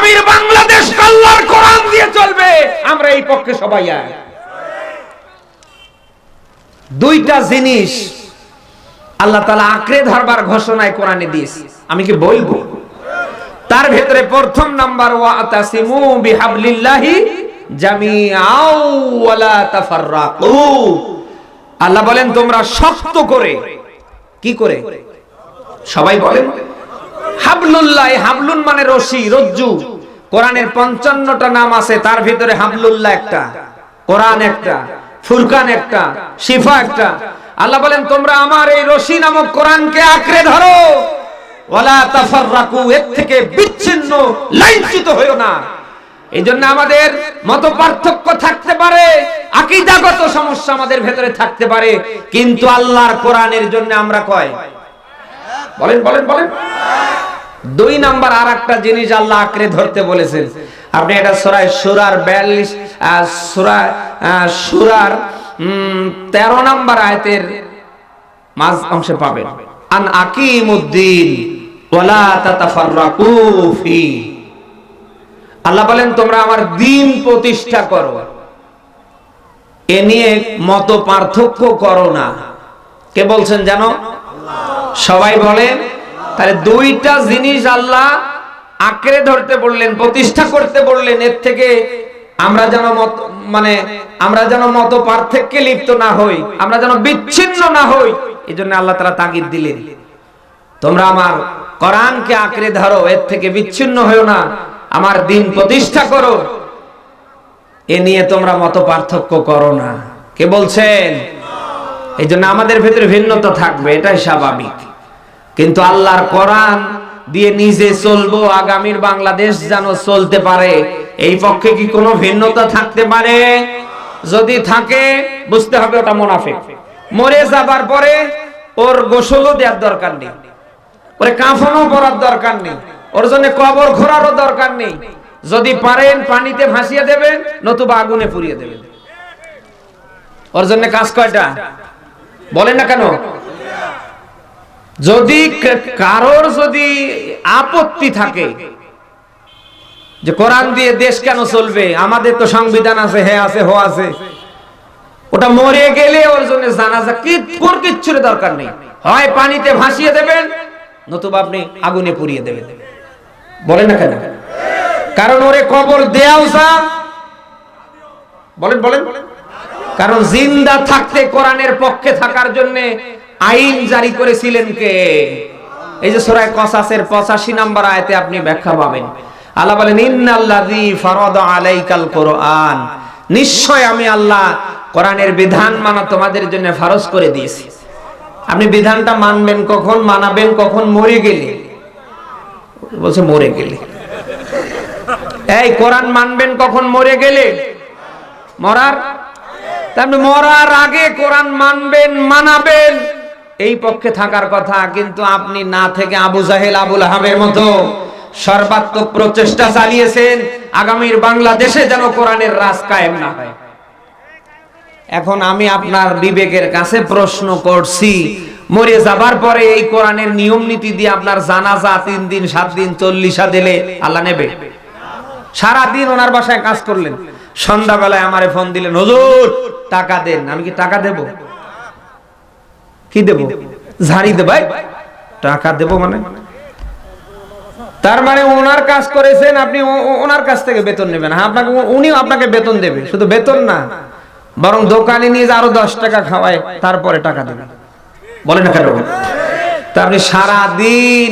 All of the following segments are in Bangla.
আগামীর বাংলাদেশ আল্লাহর কোরআন দিয়ে চলবে, আমরা এই পক্ষে সবাই এক। দুইটা জিনিস আল্লাহ তাআলা আঁকড়ে ধরবার ঘোষণায় কোরআনে দিয়েছে, আমি কি বলবো? তার ভেতরে প্রথম নাম্বার ওয়াতাসিমু বিহাবলিল্লাহি জামিআও ওয়ালা তাফাররাকু। আল্লাহ বলেন তোমরা শক্ত করে, কি করে? সবাই বলেন হাবলুল্লাহ। হাবলুন মানে রশি, রজ্জু। কোরআনের 55টা নাম আছে, তার ভিতরে হাবলুল্লাহ একটা, কোরআন একটা, ফুরকান একটা, শিফা একটা। আল্লাহ বলেন তোমরা আমার এই রশি নামক কোরআনকে আঁকড়ে ধরো, ওয়ালা তাফাররাকু, এর থেকে বিচ্ছিন্ন লাইনচ্যুত হইও না। এই জন্য আমাদের মত পার্থক্য থাকতে পারে, আকীদাগত সমস্যা আমাদের ভেতরে থাকতে পারে, কিন্তু আল্লাহর কোরআনের জন্য আমরা কয় বলেন বলেন বলেন। দুই নাম্বার আর একটা জিনিস আল্লাহ আঁকড়ে ধরতে বলেছেন। আপনি এটা সূরা শুরার 42 সূরার 13 নাম্বার আয়াতের মাঝ অংশে পাবেন, আন আকিমুদ্দিন ওয়ালা তাতাফাররাকু ফি। আল্লাহ বলেন তোমরা আমার দ্বীন প্রতিষ্ঠা করো, এ নিয়ে মত পার্থক্য করো না। কে বলছেন জানো? সবাই বলেন। তাহলে দুইটা জিনিস আল্লাহ আঁকড়ে ধরতে বললেন, প্রতিষ্ঠা করতে বললেন, এর থেকে আমরা যেন আমরা যেন মত পার্থক্যে লিপ্ত না হই, আমরা যেন বিচ্ছিন্ন না হই। এই জন্য আল্লাহ তাআলা তাগিদ দিলেন তোমরা আমার কোরআনকে আঁকড়ে ধরো, এর থেকে বিচ্ছিন্ন হইও না, আমার দ্বীন প্রতিষ্ঠা করো, এ নিয়ে তোমরা মত পার্থক্য করো না। কে বলছেন? এই জন্য আমাদের ভিতরে ভিন্নতা থাকবে, এটাই স্বাভাবিক, কিন্তু আল্লাহর কোরআন দিয়ে নিজে চলবো, আগামীর বাংলাদেশ যেন চলতে পারে, এই পক্ষে কি কোনো ভিন্নতা থাকতে পারে? যদি থাকে বুঝতে হবে ওটা মুনাফিক। মরে যাবার পরে ওর গোসলও দেওয়ার দরকার নেই, ওরে কাফনও পরার দরকার নেই, ওর জন্য কবর খোঁড়ারও দরকার নেই। যদি পারেন পানিতে ভাসিয়ে দেবেন, নতুবা আগুনে পুড়িয়ে দেবেন। ওর জন্য কাজ কয়টা বলেন না কেন? যদি কারোর যদি আপত্তি থাকে যে কোরআন দিয়ে দেশ কেন চলবে, আমাদের তো সংবিধান আছে, হে আছে, হো আছে, ওটা মরে গেলে ওর জন্য জানাজা কিচ্ছুর দরকার নেই, হয় পানিতে ভাসিয়ে দেবেন, নতুবা আপনি আগুনে পুড়িয়ে দেবেন। বলেন না কেন? কারণ ওরে কবর দেয়াও যা, বলেন বলেন, কারণ জিন্দা থাকতে কোরআনের পক্ষে থাকার জন্য আইন জারি করেছিলেন কে? এই যে সূরা কসাসের 85 নম্বর আয়াতে আপনি ব্যাখ্যা পাবেন। আল্লাহ বলেন ইন্নাল্লাযী ফারাদা আলাইকাল কোরআন, নিশ্চয় আমি আল্লাহ কোরআনের বিধান মানা তোমাদের জন্য ফরজ করে দিয়েছি। আপনি বিধানটা মানবেন কখন? মানাবেন কখন? মরে গেলে। বলছে মরে গেলে। এই কোরআন মানবেন কখন? মরে গেলে। মরার তাহলে মরার আগে কোরআন মানবেন, মানাবেন, এই পক্ষে থাকার কথা। কিন্তু আপনি না থেকে আবু জাহেল, আবুল আহাবের মতো সর্বাত্মক প্রচেষ্টা চালিয়েছেন আগামীর বাংলাদেশে যেন কোরআনের রাজ কায়েম না হয়। এখন আমি আপনার বিবেকের কাছে প্রশ্ন করছি, মরে যাবার পরে এই কোরআনের নিয়ম নীতি দিয়ে আপনার জানাজা 3 দিন 7 দিন 40 দিলে আল্লাহ নেবে? সারা দিন ওনার বাসায় কাজ করলেন, সন্ধ্যাবেলায় আমারে ফোন দিলেন, হুজুর টাকা দেন। আমি কি টাকা দেব? কি দেব? ঝাড়ি দেব? টাকা দেব মানে? তার মানে ওনার কাজ করেছেন, আপনি ওনার কাছ থেকে বেতন নেবেন? হ্যাঁ, আপনাকে উনি আপনাকে বেতন দেবে। শুধু বেতন না, বরং দোকানে নিয়ে আরো 10 টাকা খাওয়ায়, তারপরে টাকা দেবেন। বলেন না কেন? তা আপনি সারা দিন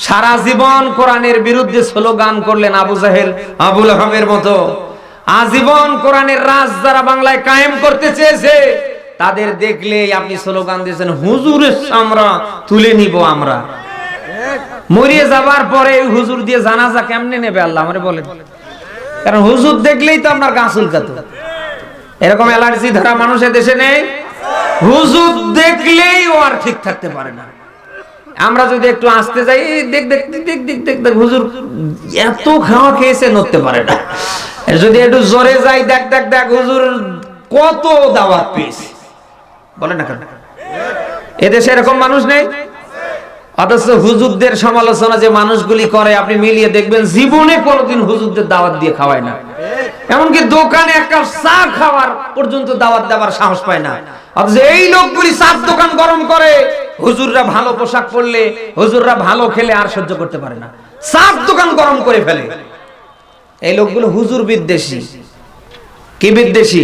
সারা জীবন কোরআনের বিরুদ্ধে স্লোগান করলেন, আবু জাহেল, আবুল আহাবের মতো। আজীবন কোরআনের রাজ যারা বাংলায় কায়েম করতে চেয়েছে, তাদের দেখলেই আপনি স্লোগান দিয়েছেন, হুজুরের চামড়া তুলে নিব আমরা। মরিয়ে যাবার পরে হুজুর দিয়ে জানাজা কেমনে নেবে আল্লাহ আমারে বলেন? কারণ হুজুর দেখলেই তো আপনার গা চুলকাতো। এরকম অ্যালার্জি ধরা মানুষ দেশে নেই? হুজুর দেখলেই ও আর ঠিক থাকতে পারে না। আমরা যদি একটু আসতে যাই, দেখ দেখ দেখ দেখ দেখ দেখ, হুজুর এত খাওয়া খেয়েছে, নড়তে পারে না। যদি একটু জোরে যাই, দেখ দেখ দেখ, হুজুর কত দাওয়াত পেয়েছে। বলে না কেন? এদেশে এরকম মানুষ নেই? অথচ হুজুরদের সমালোচনা যে মানুষগুলি করে আপনি মিলিয়ে দেখবেন জীবনে কোনোদিন হুজুরদের দাওয়াত দিয়ে খাওয়ায় না, এমনকি দোকানে এক কাপ চা খাওয়ার পর্যন্ত দাওয়াত দেওয়ার সাহস পায় না। অথচ এই লোকগুলি চার দোকান গরম করে, হুজুররা ভালো পোশাক পরলে, হুজুররা ভালো খেলে আর সহ্য করতে পারে না, চার দোকান গরম করে ফেলে। এই লোকগুলো হুজুর বিদ্বেষী। কি বিদ্বেষী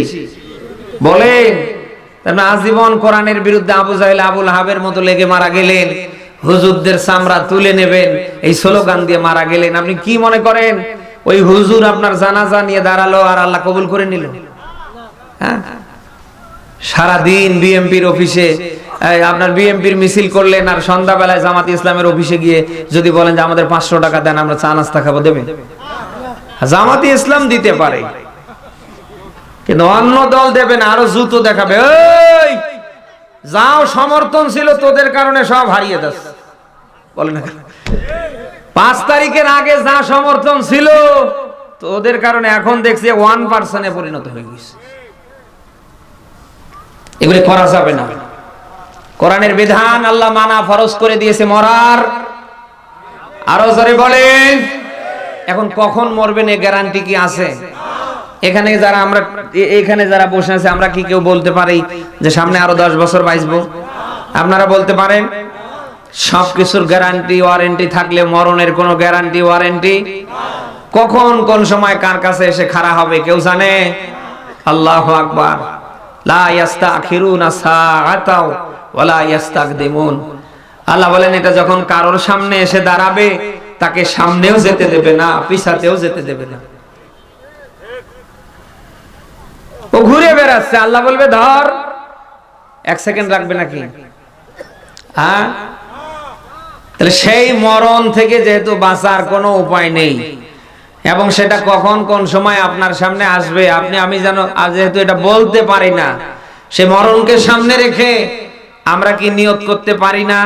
বলেন? আজীবন কোরআনের বিরুদ্ধে আবু জাহেল আবুল হাবের মতো লেগে মারা গেলেন, হুজুরদের চামড়া তুলে নেবেন এই স্লোগান দিয়ে মারা গেলেন। আপনি কি মনে করেন ওই হুজুর আপনার জানাজা নিয়ে দাঁড়ালো আর আল্লাহ কবুল করে নিল? হ্যাঁ, সারাদিন বিএমপির অফিসে আপনার বিএমপির মিছিল করলেন, আর সন্ধ্যাবেলায় জামাত ইসলামের অফিসে গিয়ে যদি বলেন যে আমাদের 500 টাকা দেন আমরা চা নাস্তা খাবো, দেবে? জামাতি ইসলাম দিতে পারে, কিন্তু অন্য দল দেবে না, আরো জুতো দেখাবে। এই যাও সমর্থন ছিল তোদের কারণে সব হারিয়ে যাচ্ছে, বলে না? 5 তারিখের আগে যা সমর্থন ছিল তোদের কারণে এখন দেখছি 1% পরিণত হয়ে গেছে। এগুলি করা যাবে না। কোরআনের বিধান আল্লাহ মানা ফরজ করে দিয়েছে মরার। আরো জোরে বলেন। এখন কখন মরবেন এ গ্যারান্টি কি আছে? এখানে যারা বসে আছে আমরা কি কেউ বলতে পারি যে সামনে আরো 10 বছর বাঁচবো? আপনারা বলতে পারেন? সবকিছুর গ্যারান্টি ওয়ারেন্টি থাকলে মরণের কোনো গ্যারান্টি ওয়ারেন্টি? কখন কোন সময় কার কাছে এসে খাড়া হবে কেউ জানে? আল্লাহু আকবার। লা ইস্তাখিরুনা সাআতাও ওয়ালা ইস্তাকদিমুন। আল্লাহ বলেন এটা যখন কারোর সামনে এসে দাঁড়াবে তাকে সামনেও যেতে দেবে না, পিছাতেও যেতে দেবে না। ও ঘুরে বেড়াচ্ছে, আল্লাহ বলবে ধর, 1 সেকেন্ড লাগবে নাকি? হ্যাঁ, তাহলে সেই মরণ থেকে যেহেতু বাঁচার কোনো উপায় নেই, এবং সেটা কখন কোন সময় আপনার সামনে আসবে আপনি আমি যেহেতু এটা বলতে পারি না, সে মরণকে সামনে রেখে আমরা কি নিয়ত করতে পারি না?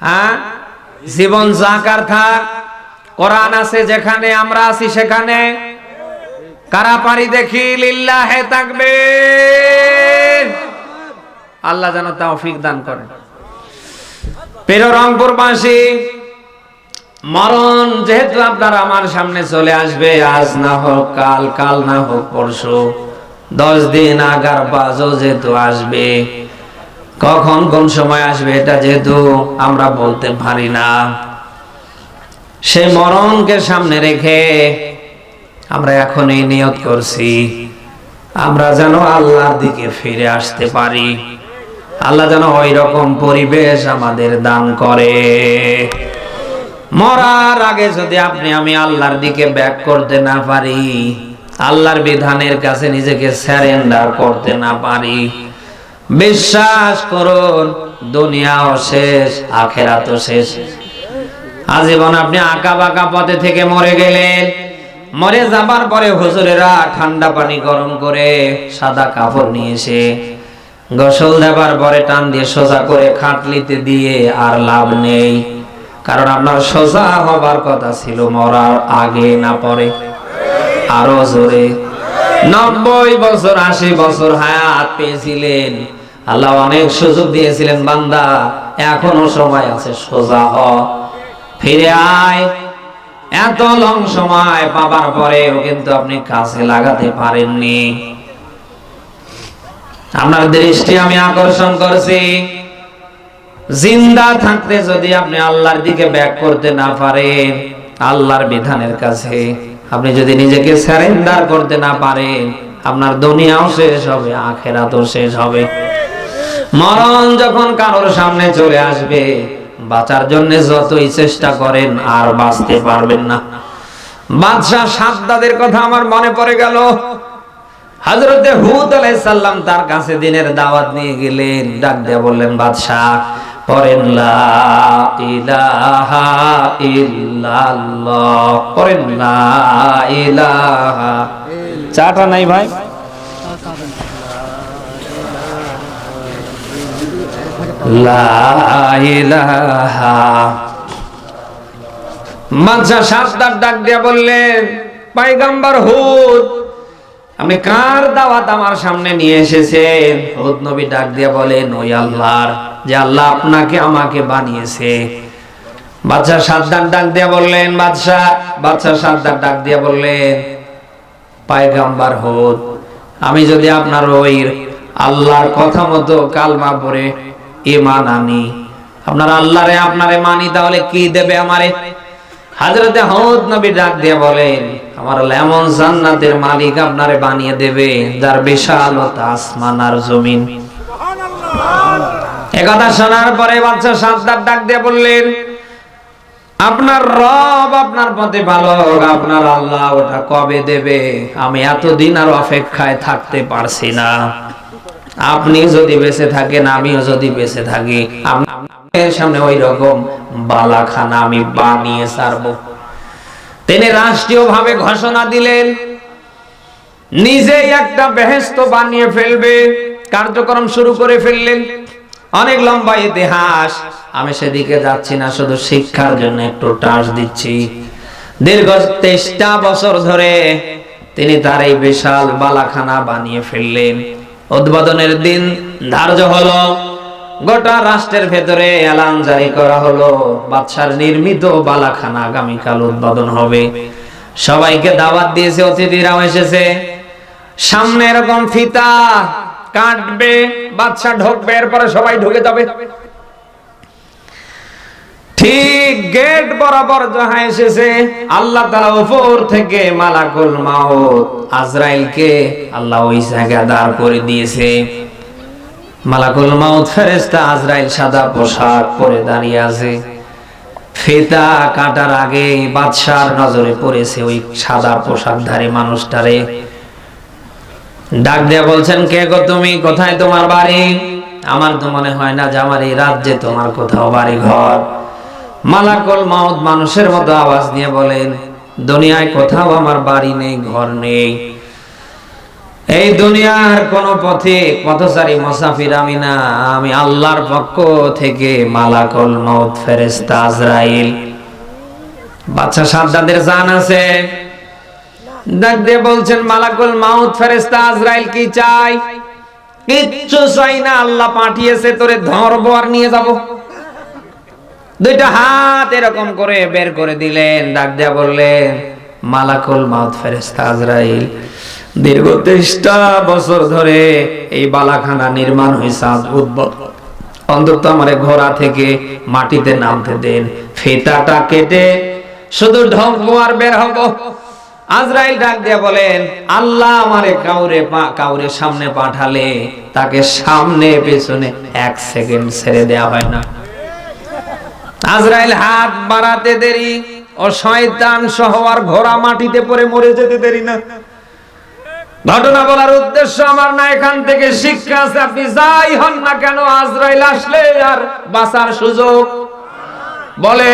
হ্যাঁ, জীবন যাকার থাক, কোরআন আছে যেখানে, আমরা আছি সেখানে। কারা পারি দেখি? লিল্লাহে তাকবীর। আল্লাহ যেন তৌফিক দান করেন। প্রিয় রংপুরবাসী, মরণ যেহেতু আপনার আমার সামনে চলে আসবে, আজ না হোক কাল, কাল না হোক পরশু, 10 দিন আগার বাজও যেহেতু আসবে, কখন কোন সময় আসবে এটা যেহেতু আমরা বলতে পারি না, সেই মরণকে সামনে রেখে আমরা এখন এই নিয়ত করছি আমরা যেন আল্লাহর দিকে ফিরে আসতে পারি। আল্লাহ যেন ওই রকম পরিবেশ আমাদের দান করে। মরার আগে যদি আপনি আমি আল্লাহর দিকে ব্যাক করতে না পারি, আল্লাহর বিধানের কাছে নিজেকে সারেন্ডার করতে না পারি, বিশ্বাস করুন দুনিয়াও শেষ, আখিরাতও শেষ। আজীবন আপনি আঁকা বাঁকা পথে থেকে মরে গেলেন, মরে যাবার পরে হুজুরেরা ঠান্ডা পানি গরম করে সাদা কাপড় নিয়ে এসে গোসল দেবার পরে টান দিয়ে সোজা করে খাটলিতে দিয়ে আর লাভ নেই, কারণ আপনার সোজা হবার কথা ছিল মরার আগে না পরে। আরো জোরে। 90 বছর 80 বছর হায়াত পেয়েছিলেন, আল্লাহ অনেক সুযোগ দিয়েছিলেন, বান্দা এখনো সময় আছে, সোজা হ, ফিরে আয়। এত লং সময় পাবার পরেও কিন্তু আপনি কাজে লাগাতে পারেননি। আপনার দৃষ্টি আমি আকর্ষণ করছি, জিন্দা থাকতে যদি আপনি আল্লাহর দিকে ব্যাক করতে না পারেন, আল্লাহর বিধানের কাছে আপনি যদি নিজেকে সারেন্ডার করতে না পারেন, আপনার দুনিয়াও শেষ হবে, আখিরাতও শেষ হবে। মরণ যখন কারোর সামনে চলে আসবে, বাঁচার জন্য যতই চেষ্টা করেন আর বাঁচতে পারবেন না। বাদশাহ সাদ্দাদের কথা আমার মনে পড়ে গেল। হযরত হুদ আলাইহিস সালাম তার কাছে দিনের দাওয়াত নিয়ে গেলেন, ডাক দিয়ে বললেন, বাদশাহ পড়েন লা ইলাহা ইল্লাল্লাহ, পড়েন লা ইলাহা। চাটা নাই ভাই? লা ইলাহা। বাদশাহ সাদ্দাত ডাক দিয়ে বললেন, পয়গম্বর হুদ আপনি কার দাওয়াত আমার সামনে নিয়ে এসেছেন? হুদ নবী ডাক দিয়ে বলেন, ওই আল্লাহর, যে আল্লাহ আপনাকে আমাকে বানিয়েছে। বাদশাহ সাদ্দাত ডাক দিয়ে বললেন, বাদশাহ সাদ্দাত ডাক দিয়ে বললেন, পয়গম্বর হুদ, আমি যদি আপনার ওই আল্লাহর কথা মতো কালমা পড়ে ঈমান আনি, আপনার আল্লাহরে আপনারে মানি, তাহলে কি দেবে আমারে? হযরতে হুদ নবী ডাক দিয়ে বলেন, আমার এমন জান্নাতের মালিক আপনারে বানিয়ে দেবে যার বিশালতা আসমান আর জমিন। সুবহানাল্লাহ। একথা শোনার পরে বাদশা সাদ্দাত ডাক দিয়ে বললেন, আপনার রব আপনার পথে ভালো হোক, আপনার আল্লাহ ওটা কবে দেবে? আমি এতদিন আর অপেক্ষায় থাকতে পারছি না। আপনি যদি বেঁচে থাকেন, আমিও যদি বেঁচে থাকি, আপনার সামনে ওই রকম বালাখানা আমি বানিয়ে ছাড়বো। তিনি রাষ্ট্রীয় ভাবে ঘোষণা দিলেন, নিজেই একটা বেহেশত বানিয়ে ফেলবে, কার্যক্রম শুরু করে ফেললেন। অনেক লম্বা ইতিহাস, আমি সেদিকে যাচ্ছি না, শুধু শিক্ষার জন্য একটু টাচ দিচ্ছি। দীর্ঘ 23টা বছর ধরে তিনি তার এই বিশাল বালাখানা বানিয়ে ফেললেন। উদ্বোধনের দিন ধার্য হলো, গোটা রাষ্ট্রের ভেতরে এলান জারি করা হলো, বাদশার নির্মিত বালাখানা আগামীকাল উদ্বোধন হবে। সবাইকে দাওয়াত দিয়েছে, অতিথিরাও এসেছে। সামনে এরকম ফিতা কাটবে, বাদশা ঢুকবে, এরপরে সবাই ঢুকে যাবে। ঠিক গেট বরাবর যাহা এসেছে, আল্লাহ তাআলা উপর থেকে মালাকুল মাউত আজরাইলকে আল্লাহ ওই জায়গায় দাঁড় করে দিয়েছে। মালাকুল মাউত ফেরেশতা আজরাইল সাদা পোশাক পরে দাঁড়িয়ে আছে। ফিতা কাটার আগে বাদশার নজরে পড়েছে ওই সাদা পোশাকধারী মানুষটারে। ডাক দিয়ে বলছেন, কে গো তুমি? কোথায় তোমার বাড়ি? আমার তো মনে হয় না যে আমার এই রাজ্যে তোমার কোথাও বাড়ি ঘর। মালাকুল মাউত মানুষের মতো আওয়াজ দিয়ে বলেন, দুনিয়ায় কোথাও আমার বাড়ি নেই, ঘর নেই। এই দুনিয়ার কোন পথে পথচারী মুসাফির আমি না, আমি আল্লাহর পক্ষ থেকে মালাকুল মাউত ফেরেশতা আজরাইল। বাদশা সাদ্দাতের জান আছে, ডাক দিয়ে বলছেন, মালাকুল মাউত ফেরেশতা আজরাইল কি চাই? কিচ্ছু চাই না, আল্লাহ পাঠিয়েছে তোরে ধরবো আর নিয়ে যাব। দুইটা হাত এরকম করে বের করে দিলেন, ডাক দিয়া বললেন, মালাকুল মাউত ফেরেশতা আজরাইল, দীর্ঘ 23টা বছর ধরে এই বালাখানা নির্মাণ হয়েছে, অন্তত আমারে ঘোড়া থেকে মাটিতে নামতে দেন, ফিতাটা কেটে শুধু ঢোকবো আর বের হবো। আজরাইল ডাক দিয়া বলেন, আল্লাহ আমারে কাউরে সামনে পাঠালে তাকে সামনে পেছনে 1 সেকেন্ড ছেড়ে দেয়া হয় না। আজরাইল হাত বাড়াতে দেরি, ও শয়তান সহ আর ঘোড়া মাটিতে পড়ে মরে যেতে দেরি না। ঘটনা বলার উদ্দেশ্য আমার না, এখান থেকে শিক্ষা আছে। আপনি যাই হন না কেন, আজরাইল আসলে আর বাঁচার সুযোগ। বলে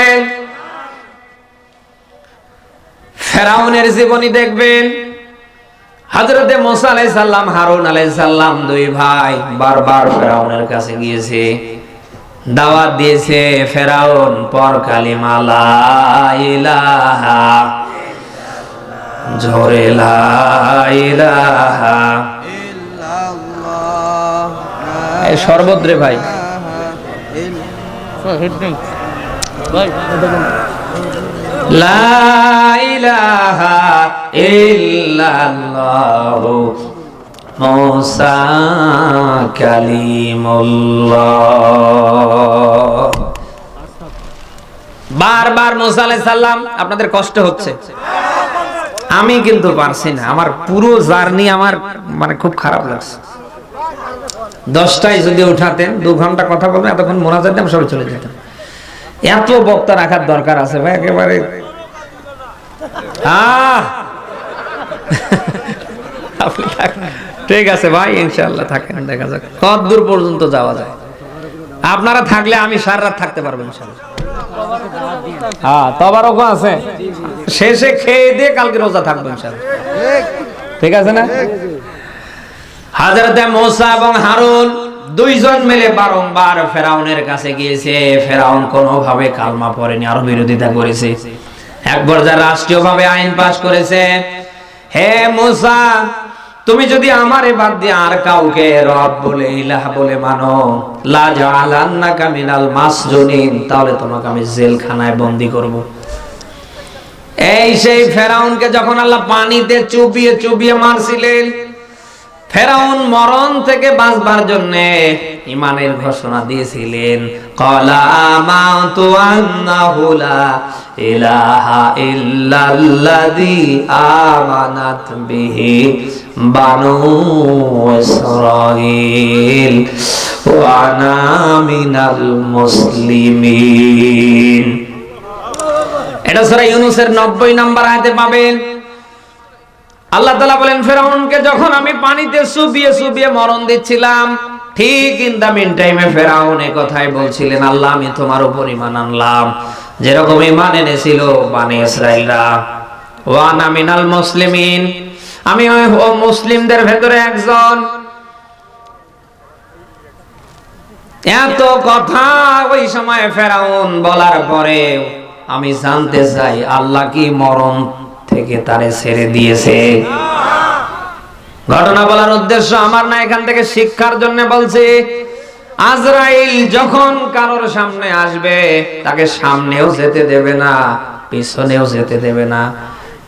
ফেরাউনের জীবনী দেখবেন, হযরতে মুসা আলাইহিস সালাম, হারুন আলাইহিস সালাম, দুই ভাই বারবার ফেরাউনের কাছে গিয়েছে, দাওয়াত দিয়েছে। ফেরাউন পর কালিমা লা ইলাহা, জোরে লা ইলাহা ইল্লাল্লাহ, এই শরবত রে ভাই, লা ইলাহা ইল্লাল্লাহ মুসা কালিমুল্লাহ। বারবার মুসা আলাইহিস সালাম, আপনাদের কষ্ট হচ্ছে, আমি কিন্তু পারছি না। আমার পুরো জার্নি আমার মানে খুব খারাপ লাগছে। 10টায় যদি উঠাতেন, 2 ঘন্টা কথা বলবেন, এতক্ষণ মোনাজাত দিতাম, সবাই চলে যেতাম। এত বক্তা রাখার দরকার আছে ভাই, একেবারে ঠিক আছে ভাই, ইনশাআল্লাহ থাকেন, দেখা যাক কত দূর পর্যন্ত যাওয়া যায়। আপনারা থাকলে আমি সারা রাত থাকতে পারবো ইনশাআল্লাহ। হ্যাঁ, তবারক আছে, শেষে খেয়ে দিয়ে কালকে রোজা থাকবো ইনশাআল্লাহ, ঠিক আছে না? হযরতে মুসা এবং হারুন দুইজন মিলে বারংবার ফেরাউনের কাছে গিয়েছে। ফেরাউন কোনোভাবে কালমা পড়েনি, আরো বিরোধিতা করেছে। এক পর্যায়ে রাষ্ট্রীয়ভাবে আইন পাস করেছে, হে মুসা, তুমি যদি আমারে বাদ দিয়ে আর কাউকে রব বলে ইলাহ বলে মানো, লা জাআলান্নাকা মিনাল মাসজুনিন, তাহলে তোমাকে আমি জেলখানায় বন্দী করব। এই সেই ফেরাউনকে যখন আল্লাহ পানিতে চুবিয়ে চুবিয়ে মারছিলেন, ফেরাউন মরণ থেকে বাঁচবার জন্য ঈমানের ঘোষণা দিয়েছিলেন, ক্বালা আমানতু আন্নাহু লা ইলাহা ইল্লাল্লাযী আমানাত বিহি বানু ইসরাঈল ওয়া আনা মিনাল মুসলিমিন। এটা সূরা ইউনূসের 90 নম্বর আয়াতে পাবেন। আল্লাহ তাআলা বলেন, ফেরাউনকে যখন আমি পানিতে চুবিয়ে চুবিয়ে মরণ দিচ্ছিলাম, ঠিক ইন দা মিন টাইমে ফেরাউন এই কথাই বলছিলেন, আল্লাহ আমি তোমার উপর ঈমান আনলাম যেরকম ঈমান এনেছিল বনি ইসরাঈলরা। ওয়া আনা মিনাল মুসলিমিন, আমি ওই মুসলিমদের ভেতরে একজন। এত কথা ওই সময় ফেরাউন বলার পরে আমি জানতে চাই আল্লাহ কি মরণ থেকে তারে ছেড়ে দিয়েছে? ঘটনা বলার উদ্দেশ্য আমার না, এখান থেকে শিক্ষার জন্য বলছি। আজরাইল যখন কারোর সামনে আসবে, তাকে সামনেও যেতে দেবে না, পিছনেও যেতে দেবে না।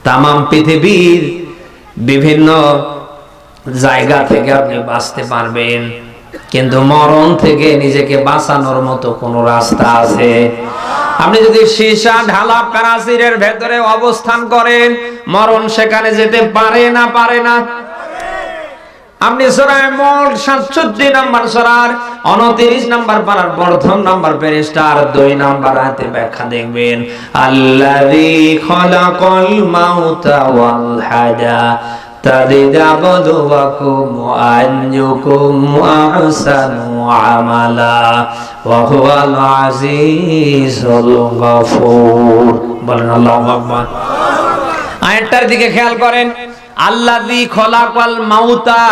তামাম পৃথিবীর বিভিন্ন জায়গা থেকে আপনি বাঁচতে পারবেন, কিন্তু মরণ থেকে নিজেকে বাঁচানোর মতো কোন রাস্তা আছে? আপনি যদি সীসা ঢালা প্রাচীরের ভেতরে অবস্থান করেন, মরণ সেখানে যেতে পারে না? পারে না? আপনি সূরা মুলক 67 নম্বর সূরার 29 নম্বর পারার প্রথম নম্বর পৃষ্ঠার 2 নম্বর আয়াতে ব্যাখ্যা দেখবেন, আল্লাযী খালাকাল মাউতা ওয়াল হায়াতা লিয়াবলুয়াকুম আইয়ুকুম আহসানু আমালা ওয়া হুয়াল আজিজুল গফুর। বলেন আল্লাহু আকবার। আয়াতটার দিকে খেয়াল করেন, আল্লাযী খলাকাল মাউতা,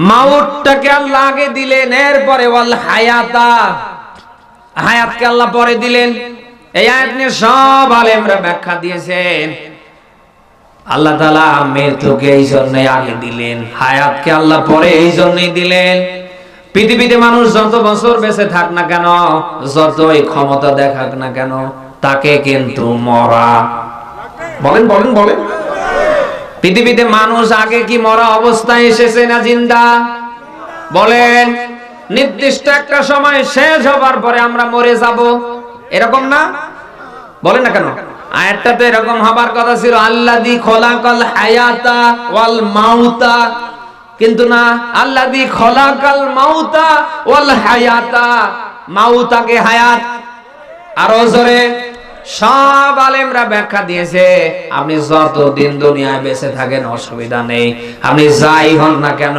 মাউতটাকে আল্লাহ আগে দিলেন, এরপরে ওয়াল হায়াতা, হায়াতকে আল্লাহ পরে দিলেন। এই আয়াত নিয়ে সব আলেমরা ব্যাখ্যা দিয়েছেন। আল্লাহ তাআলা মৃত্যুকে এই জন্যই আগে দিলেন, হায়াতকে আল্লাহ পরে এই জন্যই দিলেন। পৃথিবীতে মানুষ যত বছর বেঁচে থাক না কেন, যতই ক্ষমতা দেখাক না কেন, তাকে কিন্তু মরা। বলেন বলেন বলেন, পৃথিবীতে মানুষ আগে কি মরা অবস্থায় এসেছে না জিন্দা? বলেন। নির্দিষ্ট একটা সময় শেষ হবার পরে আমরা মরে যাব, এরকম না? বলেন না কেন? আয়াতটা তো এরকম হবার কথা ছিল, আল্লাযী খলাকাল হায়াতা ওয়াল মাউতা, কিন্তু না, আল্লাযী খলাকাল মাউতা ওয়াল হায়াতা, মাউতাকে হায়াত। আরো জোরে। সব আলেমরা ব্যাখ্যা দিয়েছে, আপনি যতদিন দুনিয়ায় বেঁচে থাকেন অসুবিধা নেই, আপনি যাই হন না কেন,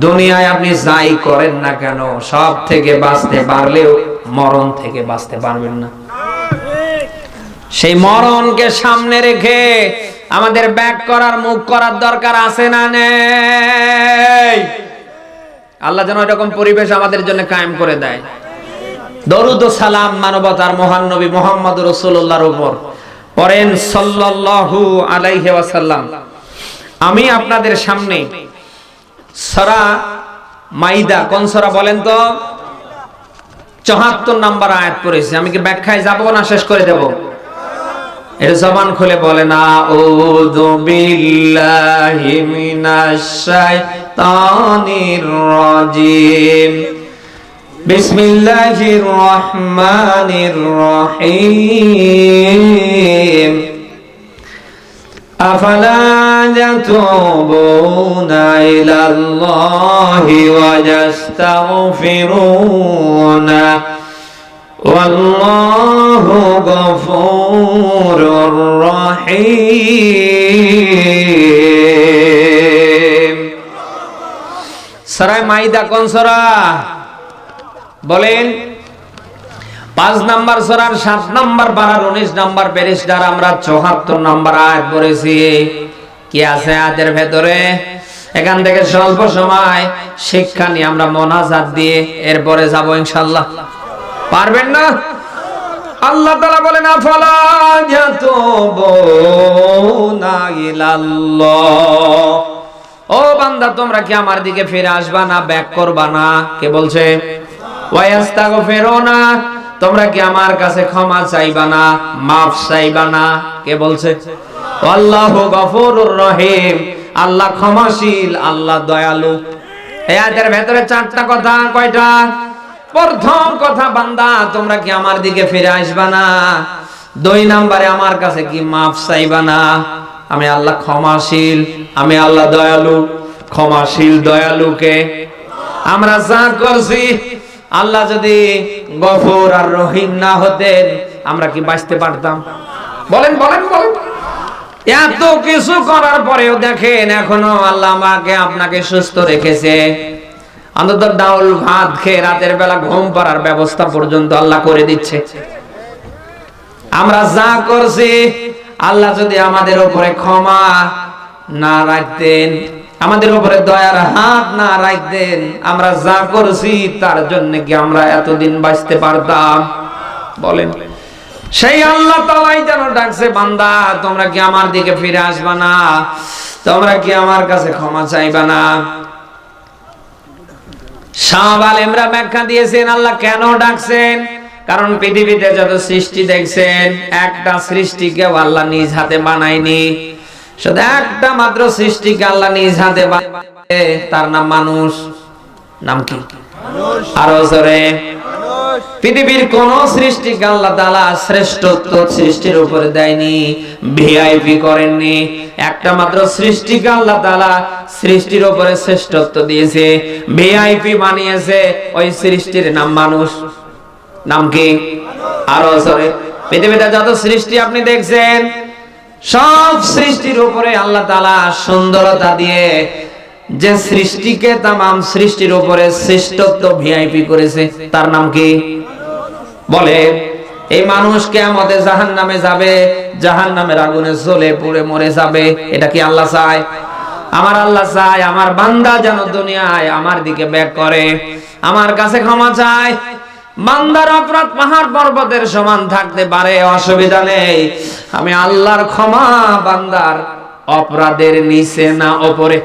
দুনিয়ায় আপনি যাই করেন না কেন, সব থেকে বাঁচতে পারলেও মরণ থেকে বাঁচতে পারবেন না। সেই মরণকে সামনে রেখে আমাদের ব্যাক করার, মুখ করার দরকার আছে না নেই? আল্লাহ যেন এরকম পরিবেশ আমাদের জন্য কায়েম করে দেয়। দরুদ ও সালাম মানবতার মহান নবী মুহাম্মদ রাসূলুল্লাহর উপর পড়েন সাল্লাল্লাহু আলাইহি ওয়াসাল্লাম। আমি আপনাদের সামনে সূরা মাইদা, কোন সূরা বলেন তো? 74 নম্বর আয়াত পড়েছি। আমি কি ব্যাখ্যায় যাব না শেষ করে দেব? এর জবান খুলে বলেন, আউযু বিল্লাহি মিনাশ শাইতানির রাজিম, বিসমিল্লাহির রহমানির রহিম, আফালা ইয়াতুবুনা ইলাল্লাহি ওয়া ইয়াস্তাগফিরুনা ওয়াল্লাহু গফুরুর রহিম। সূরা মাইদা কোন সূরা বলেন? 5 নম্বর সূরার 7 নম্বর পারার 19 নম্বর পৃষ্ঠার আমরা 74 নম্বর আয়াত পড়েছি। কি আছে আয়াতের ভেতরে? এখান থেকে স্বল্প সময় শিক্ষা নিয়ে আমরা মোনাজাত দিয়ে এরপরে যাব ইনশাআল্লাহ। পারবেন না? আল্লাহ তাআলা বলেন, আফালা ইয়াতুবুনা ইলাল্লাহ। ও বান্দা তোমরা কি আমার দিকে ফিরে আসবা না, ব্যাক করবা না? কে বলছে? ওয়ায়াস্তাগফিরুনা, তোমরা কি আমার কাছে ক্ষমা চাইবা না, মাফ চাইবা না? কে বলছে? আল্লাহু গফুরুর রহিম, আল্লাহ ক্ষমাশীল, আল্লাহ দয়ালু। এই আয়াতের ভেতরে চারটা কথা। কয়টা? প্রথম কথা, বান্দা তোমরা কি আমার দিকে ফিরে আসবা না। 2 নম্বরে, আমার কাছে কি মাফ চাইবা না। আমি আল্লাহ ক্ষমাশীল, আমি আল্লাহ দয়ালু। ক্ষমাশীল দয়ালুকে আমরা যা করছি, আল্লাহ যদি গফুর আর রহিম না হতেন আমরা কি বাঁচতে পারতাম? বলেন বলেন বলেন। এত কিছু করার পরেও দেখেন এখনো আল্লাহ আমাকে আপনাকে সুস্থ রেখেছে। অন্তত ডাউল ভাত খেয়ে রাতের বেলা ঘুম পাড়ার ব্যবস্থা পর্যন্ত আল্লাহ করে দিচ্ছে। আমরা যা করছি, আল্লাহ যদি আমাদের উপরে ক্ষমা না রাখতেন, আমাদের উপরে দয়ার হাত না রাখতেন, আমরা যা করছি তার জন্য কি আমরা এতদিন বাঁচতে পারতাম? বলেন। সেই আল্লাহ তাআলাই যেন ডাকছে, বান্দা তোমরা কি আমার দিকে ফিরে আসবা না, তোমরা কি আমার কাছে ক্ষমা চাইবা না। শাহ আলেমরা ব্যাখ্যা দিয়েছেন আল্লাহ কেন ডাকছেন। কারণ পৃথিবীতে যত সৃষ্টি দেখছেন, একটা সৃষ্টিকে আল্লাহ নিজ হাতে বানায়নি। শুধু একটা মাত্র সৃষ্টিকে আল্লাহ নিজ হাতে বানায়, তার নাম মানুষ। নাম কি? আরো জোরে। পৃথিবীর কোন সৃষ্টিকে আল্লাহ তাআলা শ্রেষ্ঠত্ব সৃষ্টির উপরে দেয়নি, ভিআইপি করেননি। একটা মাত্র সৃষ্টিকে আল্লাহ তাআলা সৃষ্টির উপরে শ্রেষ্ঠত্ব দিয়েছে, ভিআইপি বানিয়েছে। ওই সৃষ্টির নাম মানুষ। নাম কি? আরো জোরে। পৃথিবীতে যত সৃষ্টি আপনি দেখছেন, সব সৃষ্টির উপরে আল্লাহ তাআলা সুন্দরতা দিয়ে যে সৃষ্টিকে তামাম সৃষ্টির উপরে শ্রেষ্ঠত্ব ভিআইপি করেছে, তার নাম কি? বলে। এই মানুষ কিয়ামতে জাহান্নামে যাবে, জাহান্নামের আগুনে জ্বলে পুড়ে মরে যাবে। এটা কি আল্লাহ চায়? আমার আল্লাহ চায় আমার বান্দা যেন দুনিয়ায় আমার দিকে ব্যাক করে, আমার কাছে ক্ষমা চায়। বান্দার অপরাধ পাহাড় পর্বতের সমান থাকতে পারে, অসুবিধা নেই। আমি আল্লাহর ক্ষমা বান্দার অপরাধের নিচে না উপরে।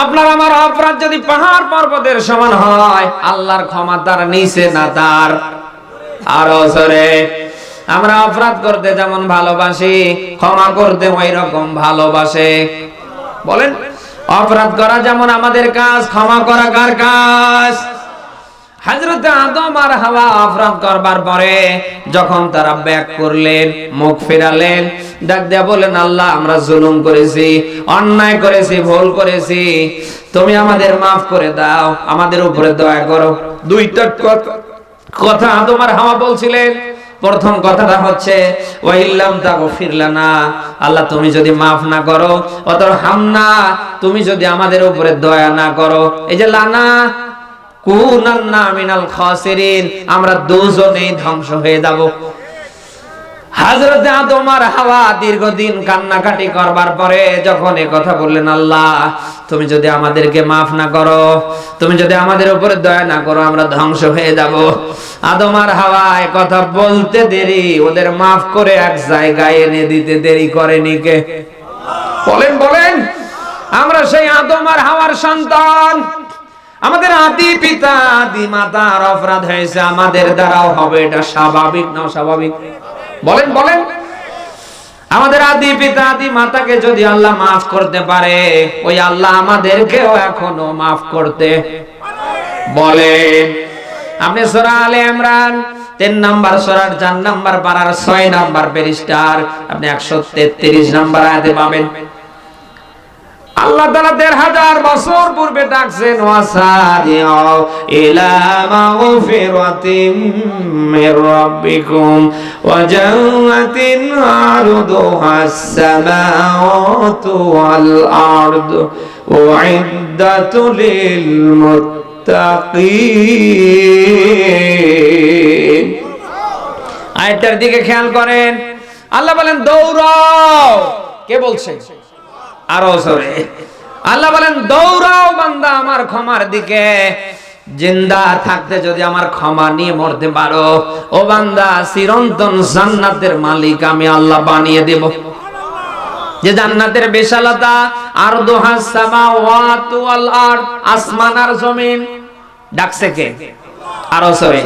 আপনার আমার অপরাধ যদি পাহাড় পর্বতের সমান হয়, আল্লাহর ক্ষমা তার নিচে না তার আরো জোরে। আমরা অপরাধ করতে যেমন ভালোবাসি, ক্ষমা করতে ওই রকম ভালোবাসে। বলেন। অপরাধ করা যেমন আমাদের কাজ, ক্ষমা করা কার কাজ? হযরত আদম আর হাওয়া অপরাধ করবার পরে যখন তারা ব্যাক করলেন, মুখ ফেরালেন, ডাক দেয়া বলেন, আল্লাহ আমরা জুলুম করেছি, অন্যায় করেছি, ভুল করেছি, তুমি আমাদের মাফ করে দাও, আমাদের উপরে দয়া করো। দুইটা কথা আদম আর হাওয়া বলছিলেন। প্রথম কথাটা হচ্ছে ওয়াইল্লাম তাগফির লানা, আল্লাহ তুমি যদি মাফ না করো, অতরহামনা তুমি যদি আমাদের উপরে দয়া না করো। এই যে লানা কুনান্না মিনাল খাসিরিন, আমরা দুজনেই ধ্বংস হয়ে যাব। হযরত আদম আর হাওয়া দীর্ঘদিন কান্নাকাটি করবার পরে যখন এই কথা বললেন, আল্লাহ তুমি যদি আমাদেরকে মাফ না করো, তুমি যদি আমাদের উপরে দয়া না করো, আমরা ধ্বংস হয়ে যাব। আদম আর হাওয়া এই কথা বলতে দেরি, ওদের মাফ করে এক জায়গায় এনে দিতে দেরি করেনি কে? বলেন বলেন। আমরা সেই আদম আর হাওয়ার সন্তান। আমাদের আদি পিতা আদি মাতার অপরাধ হয়েছে, আমাদের দ্বারাও হবে। এটা স্বাভাবিক না অস্বাভাবিক? বলেন বলেন। আমাদের আদি পিতা আদি মাতাকে যদি আল্লাহ মাফ করতে পারে, ওই আল্লাহ আমাদেরকেও এখনো মাফ করতে বলেন। আপনি সূরা আলে ইমরান 3 নাম্বার সূরার 4 নাম্বার পারার 6 নাম্বার পৃষ্ঠার আপনি 133 নাম্বার আয়াতে পাবেন। আল্লাহ তাআলা 1000 বছর পূর্বে ডাকছেন, ওয়াসারিউ ইলা মাগফিরাতিম মির রাব্বিকুম ওয়া জান্নাতিন আরদুহাস সামাওয়াতু ওয়াল আরদু উইদ্দাতু লিল মুত্তাকিন। আয়াতটার দিকে খেয়াল করেন। আল্লাহ বলেন দৌড়াও। কে বলছে? আরো জোরে। আল্লাহ বলেন দৌড়াও বান্দা আমার ক্ষমার দিকে। জিন্দা থাকতে যদি আমার ক্ষমা নিয়ে মরতে পারো, ও বান্দা চিরন্তন জান্নাতের মালিক আমি আল্লাহ বানিয়ে দেব। যে জান্নাতের বিশালতা, আরদুহাস সামাওয়াতু ওয়াল আরদ, আসমান আর জমিন। ডাকছে কে? আরো সরে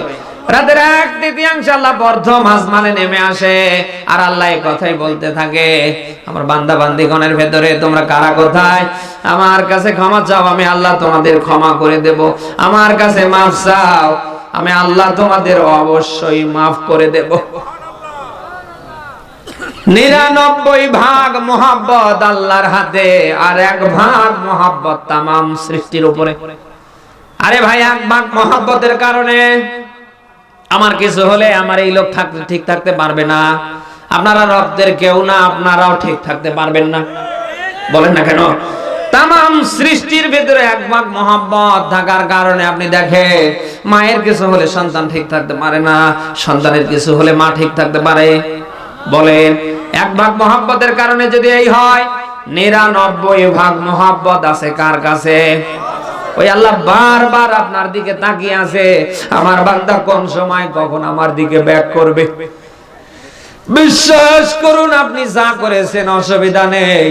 রাতের 1/3 আল্লাহ প্রথম আসমানে নেমে আসে, আর আল্লাহ এই কথাই বলতে থাকে, আমার বান্দা বান্দিগণের ভেতরে তোমরা কারা কোথায়? আমার কাছে ক্ষমা চাও, আমি আল্লাহ তোমাদের ক্ষমা করে দেব। আমার কাছে মাফ চাও, আমি আল্লাহ তোমাদের অবশ্যই মাফ করে দেব। 99 ভাগ মোহাব্বত আল্লাহর হাতে, আর 1 ভাগ মোহাব্বত তামাম সৃষ্টির উপরে। আরে ভাই, 1 ভাগ মোহাব্বতের কারণে আমার কিছু হলে আমার এই লোক থাকতে ঠিক থাকতে পারবে না। আপনারা রক্তের কেউ না, আপনারাও ঠিক থাকতে পারবেন না। বলেন না কেন? তামাম সৃষ্টির ভিতরে 1 ভাগ মোহাব্বত থাকার কারণে আপনি দেখেন, মায়ের কিছু হলে সন্তান ঠিক থাকতে পারে না, সন্তানের কিছু হলে মা ঠিক থাকতে পারে। বলেন, 1 ভাগ মোহাব্বতের কারণে যদি এই হয়, 99 ভাগ মোহাব্বত আছে কার কাছে? ওই আল্লাহ বারবার আপনার দিকে তাকিয়ে আছে, আমার বান্দা কোন সময় কখন আমার দিকে ব্যাক করবে। বিশ্বাস করুন, আপনি যা করেছেন অসুবিধা নেই।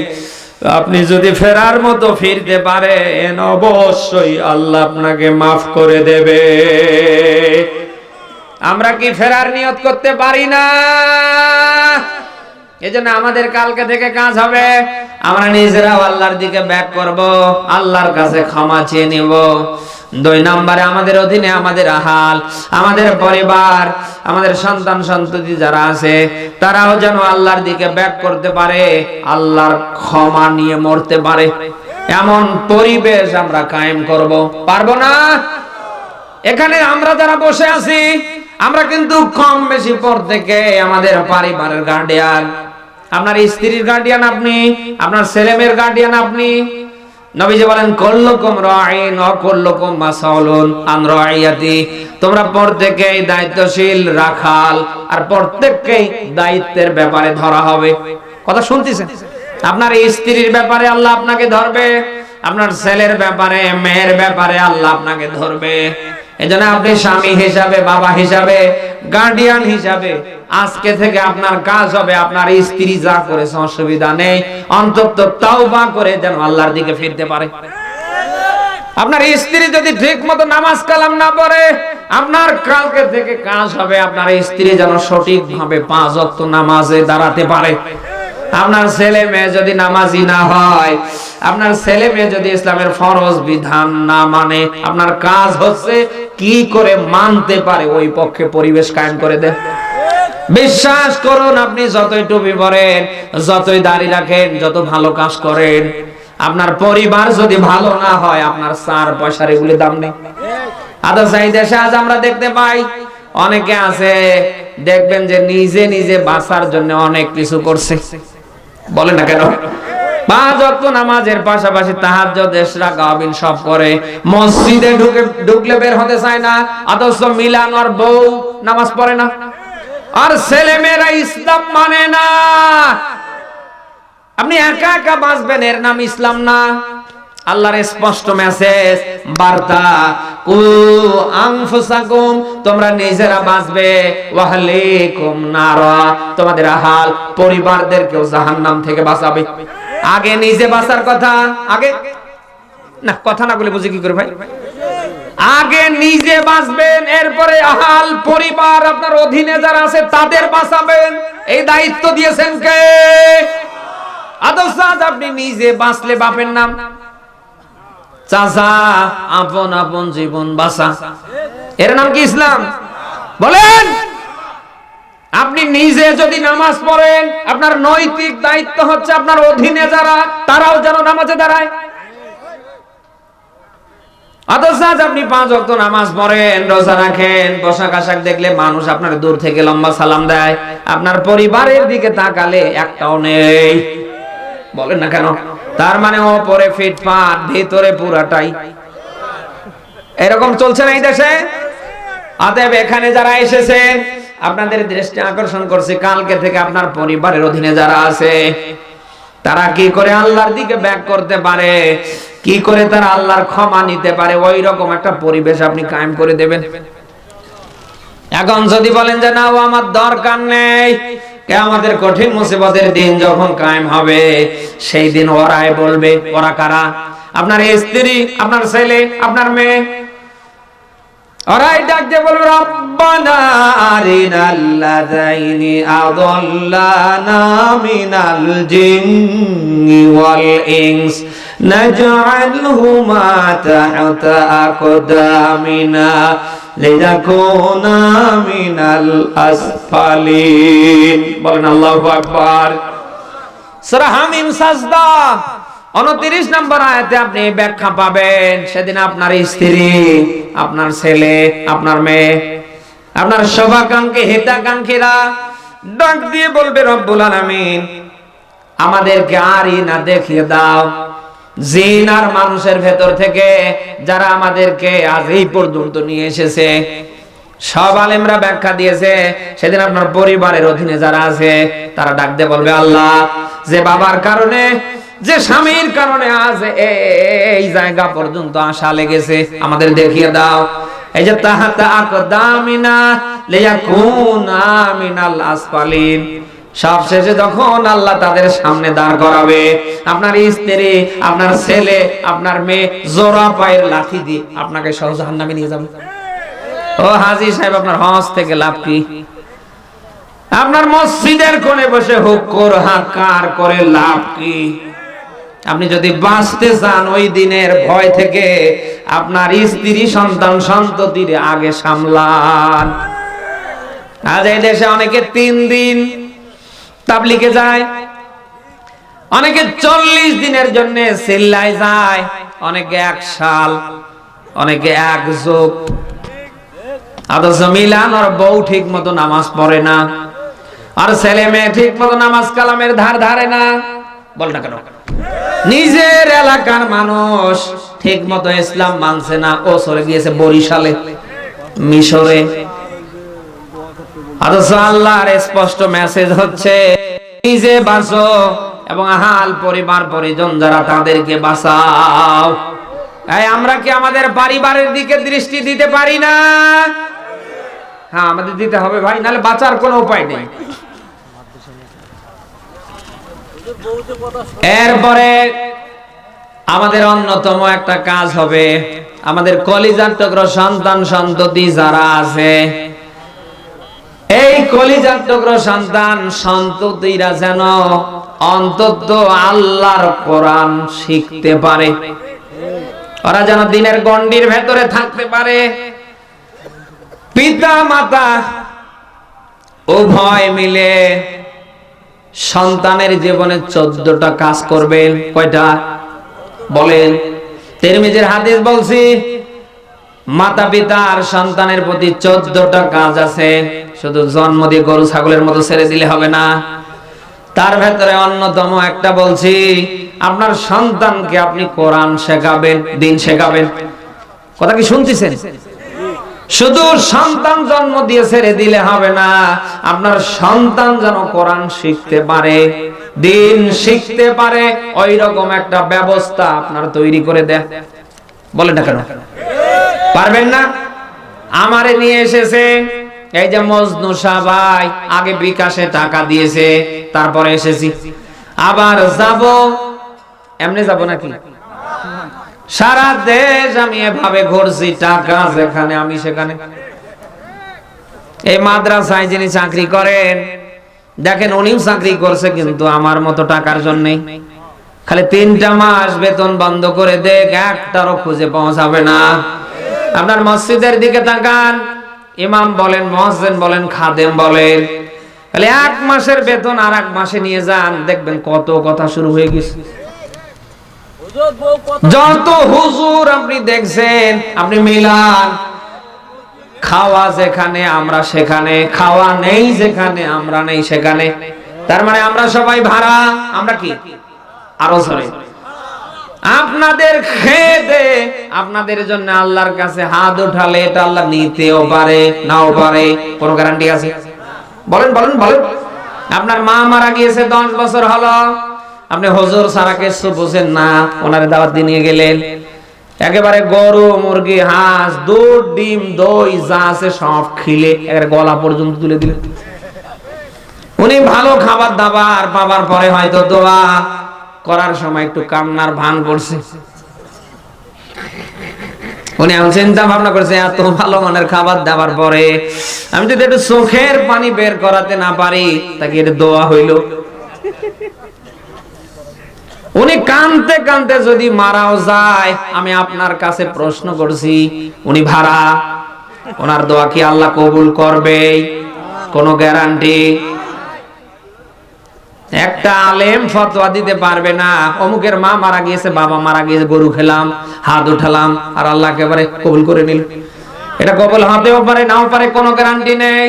আপনি যদি ফেরার মতো ফিরতে পারেন, অবশ্যই আল্লাহ আপনাকে মাফ করে দেবে। আমরা কি ফেরার নিয়ত করতে পারি না? এজন্য আমাদের কালকে থেকে কাজ হবে, আমরা নিজেরাও আল্লাহর দিকে ব্যাক করব, আল্লাহর কাছে ক্ষমা চেয়ে নিব। 2 নম্বরে, আমাদের অধীনে আমাদের আহাল, আমাদের পরিবার, আমাদের সন্তান সন্ততি যারা আছে, তারাও যেন আল্লাহর দিকে ব্যাক করতে পারে, আল্লাহর ক্ষমা নিয়ে মরতে পারে। এমন পরিবেশ আমরা কায়েম করব। পারবো না? এখানে আমরা যারা বসে আছি, আমরা কিন্তু কম বেশি পর থেকে আমাদের পরিবারের গার্ডিয়ান। আপনার স্ত্রীর গার্ডিয়ান আপনি, আপনার ছেলেমেয়ের গার্ডিয়ান আপনি। নবীজি বলেন, কুল্লুকুম রাঈন ওয়া কুল্লুকুম মাসউলুন আন রাইয়াতি। তোমরা প্রত্যেকেই দায়িত্বশীল রাখাল, আর প্রত্যেককেই দায়িত্বের ব্যাপারে ধরা হবে। কথা শুনতেছেন? আপনার স্ত্রীর ব্যাপারে আল্লাহ আপনাকে ধরবে, আপনার ছেলের ব্যাপারে, মেয়ের ব্যাপারে আল্লাহ আপনাকে ধরবে। এজন্য আপনি স্বামী হিসাবে, বাবা হিসাবে, গার্ডিয়ান হিসাবে আজকে থেকে আপনার কাজ হবে, আপনার স্ত্রী যা করেছে অসুবিধা নেই, অন্তত তাওবা করে যেন আল্লাহর দিকে ফিরতে পারে। আপনার স্ত্রী যদি ঠিক মতো নামাজ কালাম না পড়ে, আপনার কালকে থেকে কাজ হবে আপনার স্ত্রী যেন সঠিকভাবে 5 ওয়াক্ত নামাজে দাঁড়াতে পারে। আপনার ছেলে মেয়ে যদি নামাজি না হয়, আপনার ছেলে মেয়ে যদি ইসলামের ফরজ বিধান না মানে, আপনার কাজ হচ্ছে কি করে মানতে পারে ওই পক্ষে পরিবেশ কায়েম করে দেন। বিশ্বাস করুন, আপনি যতই টুপি পরেন, যতই দাড়ি রাখেন, যত ভালো কাজ করেন, আপনার পরিবার যদি ভালো না হয়, আপনার 4 পয়সার এগুলি দাম নেই। আদা চাই দেশে আজ আমরা দেখতে পাই, অনেকে আছে দেখবেন যে নিজে নিজে বাঁচার জন্য অনেক কিছু করছে। বলে না কেন? 5 ওয়াক্ত নামাজের পাশাপাশি তাহাজ্জুদ, ইশরাক, গাবিন সব করে, মসজিদে ঢুকলে বের হতে চায় না, অথচ মিলান আর বউ নামাজ পড়ে না, আর ছেলে মেয়েরা ইসলাম মানে না। আপনি একা একা বাঁচবেন, এর নাম ইসলাম না। আল্লাহর স্পষ্ট মেসেজ, বার্তা, কু আনফুসাকুম, তোমরা নিজেরা বাঁচবে, ওয়া আহলিকুম নারা, তোমাদের আহাল পরিবারদেরকেও জাহান্নাম থেকে বাঁচাবে। আগে নিজে বাঁচার কথা, আগে না, কথা না বলে বুঝি কি করে ভাই? আগে নিজে বাঁচবেন, এরপরে আহাল পরিবার, আপনার অধীনে যারা আছে তাদের বাঁচাবেন। এই দায়িত্ব দিয়েছেন কে? আদর্শ আপনি নিজে বাঁচলে বাপের নাম চাচা, আপন আপন জীবন বাঁচা, এর নাম কি ইসলাম? বলেন। আপনি নিজে যদি নামাজ পড়েন, আপনার নৈতিক দায়িত্ব হচ্ছে আপনার অধীনে যারা, তারাও যেন নামাজে দাঁড়ায়। অথচ আপনি 5 ওয়াক্ত নামাজ পড়েন, রোজা রাখেন, পোশাক আশাক দেখলে মানুষ আপনার দূর থেকে লম্বা সালাম দেয়, আপনার পরিবারের দিকে তাকালে একটাও নেই। বলেন না কেন? তার মানে ওপরে ফিটফাট, ভিতরে পুরাটাই এরকম চলছে না এই দেশে। অতএব এখানে যারা এসেছেন, আপনাদের দৃষ্টি আকর্ষণ করছে, কালকে থেকে আপনার পরিবারের অধীনে যারা আছে, তারা কি করে আল্লাহর দিকে ব্যাক করতে পারে, কি করে তারা আল্লাহর ক্ষমা নিতে পারে, ওই রকম একটা পরিবেশ আপনি কায়েম করে দেবেন। এখন যদি বলেন যে না, ও আমার দরকার নেই, কিয়ামতের কঠিন মুসিবতের দিন যখন কায়েম হবে, সেই দিন ওরাই বলবে, ওরা কারা? আপনার স্ত্রী, আপনার ছেলে, আপনার মেয়ে, ওরাই ডাক দিয়ে বলবে, রব্বানা আরিনাল্লাযাইনি আযাল্লানা মিনাল জিন্নি ওয়াল ইনস নাজআলহুমা তাহতা আকদামিনা লিয়াকুনা মিনাল আসফালিন। বলেন আল্লাহু আকবার। সূরা হামিম সাজদা 29 নম্বর আয়াতে আপনি ব্যাখ্যা পাবেন। সেদিন আপনার স্ত্রী, আপনার ছেলে, আপনার মেয়ে, আপনার শুভাকাঙ্ক্ষী হিতাকাঙ্ক্ষীরা ডাক দিয়ে বলবে, রব্বুল আলামিন আমাদেরকে আরই না দেখিয়ে দাও জিন আর মানুষের ভেতর থেকে যারা আমাদেরকে আজ এই পর্যন্ত নিয়ে এসেছে। সব আলেমরা ব্যাখ্যা দিয়েছে, সেদিন আপনার পরিবারের অধীনে যারা আছে তারা ডাক দিয়ে বলবে, আল্লাহ যে বাবার কারণে, যে স্বামীর কারণে আজ এই জায়গা পর্যন্ত আসা লেগেছে, আমাদের দেখিয়ে দাও। এই যে তাহাতা আকদামিনা লিয়াকুনা মিনাল আসফালিন, সব শেষে যখন আল্লাহ তাদের সামনে দাঁড় করাবে, আপনার স্ত্রী, আপনার ছেলে, আপনার মেয়ে জোড়া পায়ের লাঠি দিয়ে আপনাকে সহ জাহান্নামে নিয়ে যাবে। ও হাজী সাহেব, আপনার হজ থেকে লাভ কি? আপনার মসজিদের কোণে বসে হুক্কুর হাক্কার করে লাভ কি? আপনি যদি বাঁচতে চান ওই দিনের ভয় থেকে, আপনার স্ত্রী, সন্তান, সন্ততির আগে সামলান। আজ এই দেশে অনেকে 3 দিন তাবলিগে যায়, অনেকে 40 দিনের জন্য সিল্লায় যায়, অনেকে 1 সাল, অনেকে 1 যুগ। অথচ মিলান আর বউ ঠিক মতো নামাজ পড়ে না, আর ছেলে মেয়ে ঠিক মতো নামাজ কালামের ধার ধারে না। বল না কেন? নিজের এলাকার মানুষ ঠিক মতো ইসলাম মানছে না, ও চলে গিয়েছে বরিশালে, মিশরে। অথচ আল্লাহর স্পষ্ট মেসেজ হচ্ছে, নিজে বাঁচো এবং আহাল পরিবার পরিজন যারা, তাদেরকে বাঁচাও। আমরা কি আমাদের পরিবারের দিকে দৃষ্টি দিতে পারি না? হ্যাঁ, আমাদের দিতে হবে ভাই, নাহলে বাঁচার কোনো উপায় নেই। এরপরে আমাদের অন্যতম একটা কাজ হবে, আমাদের কলিজার টুকরো সন্তান সন্ততি যারা আছে, এই কলিজার টুকরো সন্তান সন্ততিরা যেন অন্তত আল্লাহর কোরআন শিখতে পারে, ওরা যেন দিনের গণ্ডির ভেতরে থাকতে পারে। পিতা মাতা উভয় মিলে সন্তানের জীবনে 14টা কাজ করবেন। কয়টা বলেন? তিরমিজির হাদিস বলছি, মাতা পিতা আর সন্তানের প্রতি 14টা কাজ আছে। শুধু জন্ম দিয়ে গরু ছাগলের মতো ছেড়ে দিলে হবে না। তার ভেতরে অন্যতম একটা বলছি, আপনার সন্তানকে আপনি কোরআন শেখাবেন, দিন শেখাবেন। কথা কি শুনতেছেন? শুধু সন্তান জন্ম দিয়ে ছেড়ে দিলে হবে না, আপনার সন্তান যেন কোরআন শিখতে পারে, দিন শিখতে পারে, ওই রকম একটা ব্যবস্থা আপনার তৈরি করে দেন। বলেন না কেন? পারবেন না? আমারে নিয়ে এসেছে এই যে মজনু শাহ ভাই, আগে বিকাশে টাকা দিয়েছে, তারপরে এসেছি, আবার যাব। এমনি যাব নাকি? সারা দেশ আমি এভাবে ঘুরছি, টাকা যেখানে আমি সেখানে। এই মাদ্রাসায় যিনি চাকরি করেন, দেখেন উনিও চাকরি করছে, কিন্তু আমার মতো টাকার জন্য খালি 3টা মাস বেতন বন্ধ করে দেখ, একটারও খুঁজে পাওয়া যাবে না। আপনার মসজিদের দিকে তাকান, ইমাম বলেন, মুয়াজ্জিন বলেন, খাদেম বলেন, খালি 1 মাসের বেতন আর 1 মাসে নিয়ে যান, দেখবেন কত কথা শুরু হয়ে গেছে। যত হুজুর আপনি দেখছেন, আপনি মিলান, খাওয়া যেখানে আমরা সেখানে, খাওয়া নেই যেখানে আমরা নেই সেখানে। তার মানে আমরা সবাই ভাড়া। আমরা কি আরো সরে আপনাদের খেদে, আপনাদের জন্য আল্লাহর কাছে হাত উঠালে এটা আল্লাহ নিতেও পারে, নাও পারে, কোনো গ্যারান্টি আছে? বলেন বলেন বলেন। আপনার মা মারা গিয়েছে, 10 বছর হলো, আপনি হুজুর সারা কিছু বুঝেন না, ওনারে দাওয়াত দিয়ে নিয়ে গেলেন, একেবারে গরু, মুরগি, হাঁস, দুধ, ডিম, দই যা আছে সব খিলে একেবারে গলা পর্যন্ত তুলে দিলেন। উনি ভালো খাবার দাবার পাবার পরে হয়তো দোয়া করার সময় একটু কান্নার ভান করছে। উনি এমন চিন্তা ভাবনা করছে, এত ভালো মানের খাবার দাবার পরে আমি যদি একটু চোখের পানি বের করাতে না পারি, তাকে এটা দোয়া হইল। উনি কানতে কানতে যদি মারাও যায়, আমি আপনার কাছে প্রশ্ন করছি, উনি ভাড়া, ওনার দোয়া কি আল্লাহ কবুল করবে? কোনো গ্যারান্টি? একটা আলেম ফতোয়া দিতে পারবে না অমুকের মা মারা গিয়েছে, বাবা মারা গিয়েছে, গরু খেলাম, হাত উঠালাম, আর আল্লাহ একেবারে কবুল করে নিল। এটা কবুল হতেও পারে, নাও পারে, কোনো গ্যারান্টি নেই।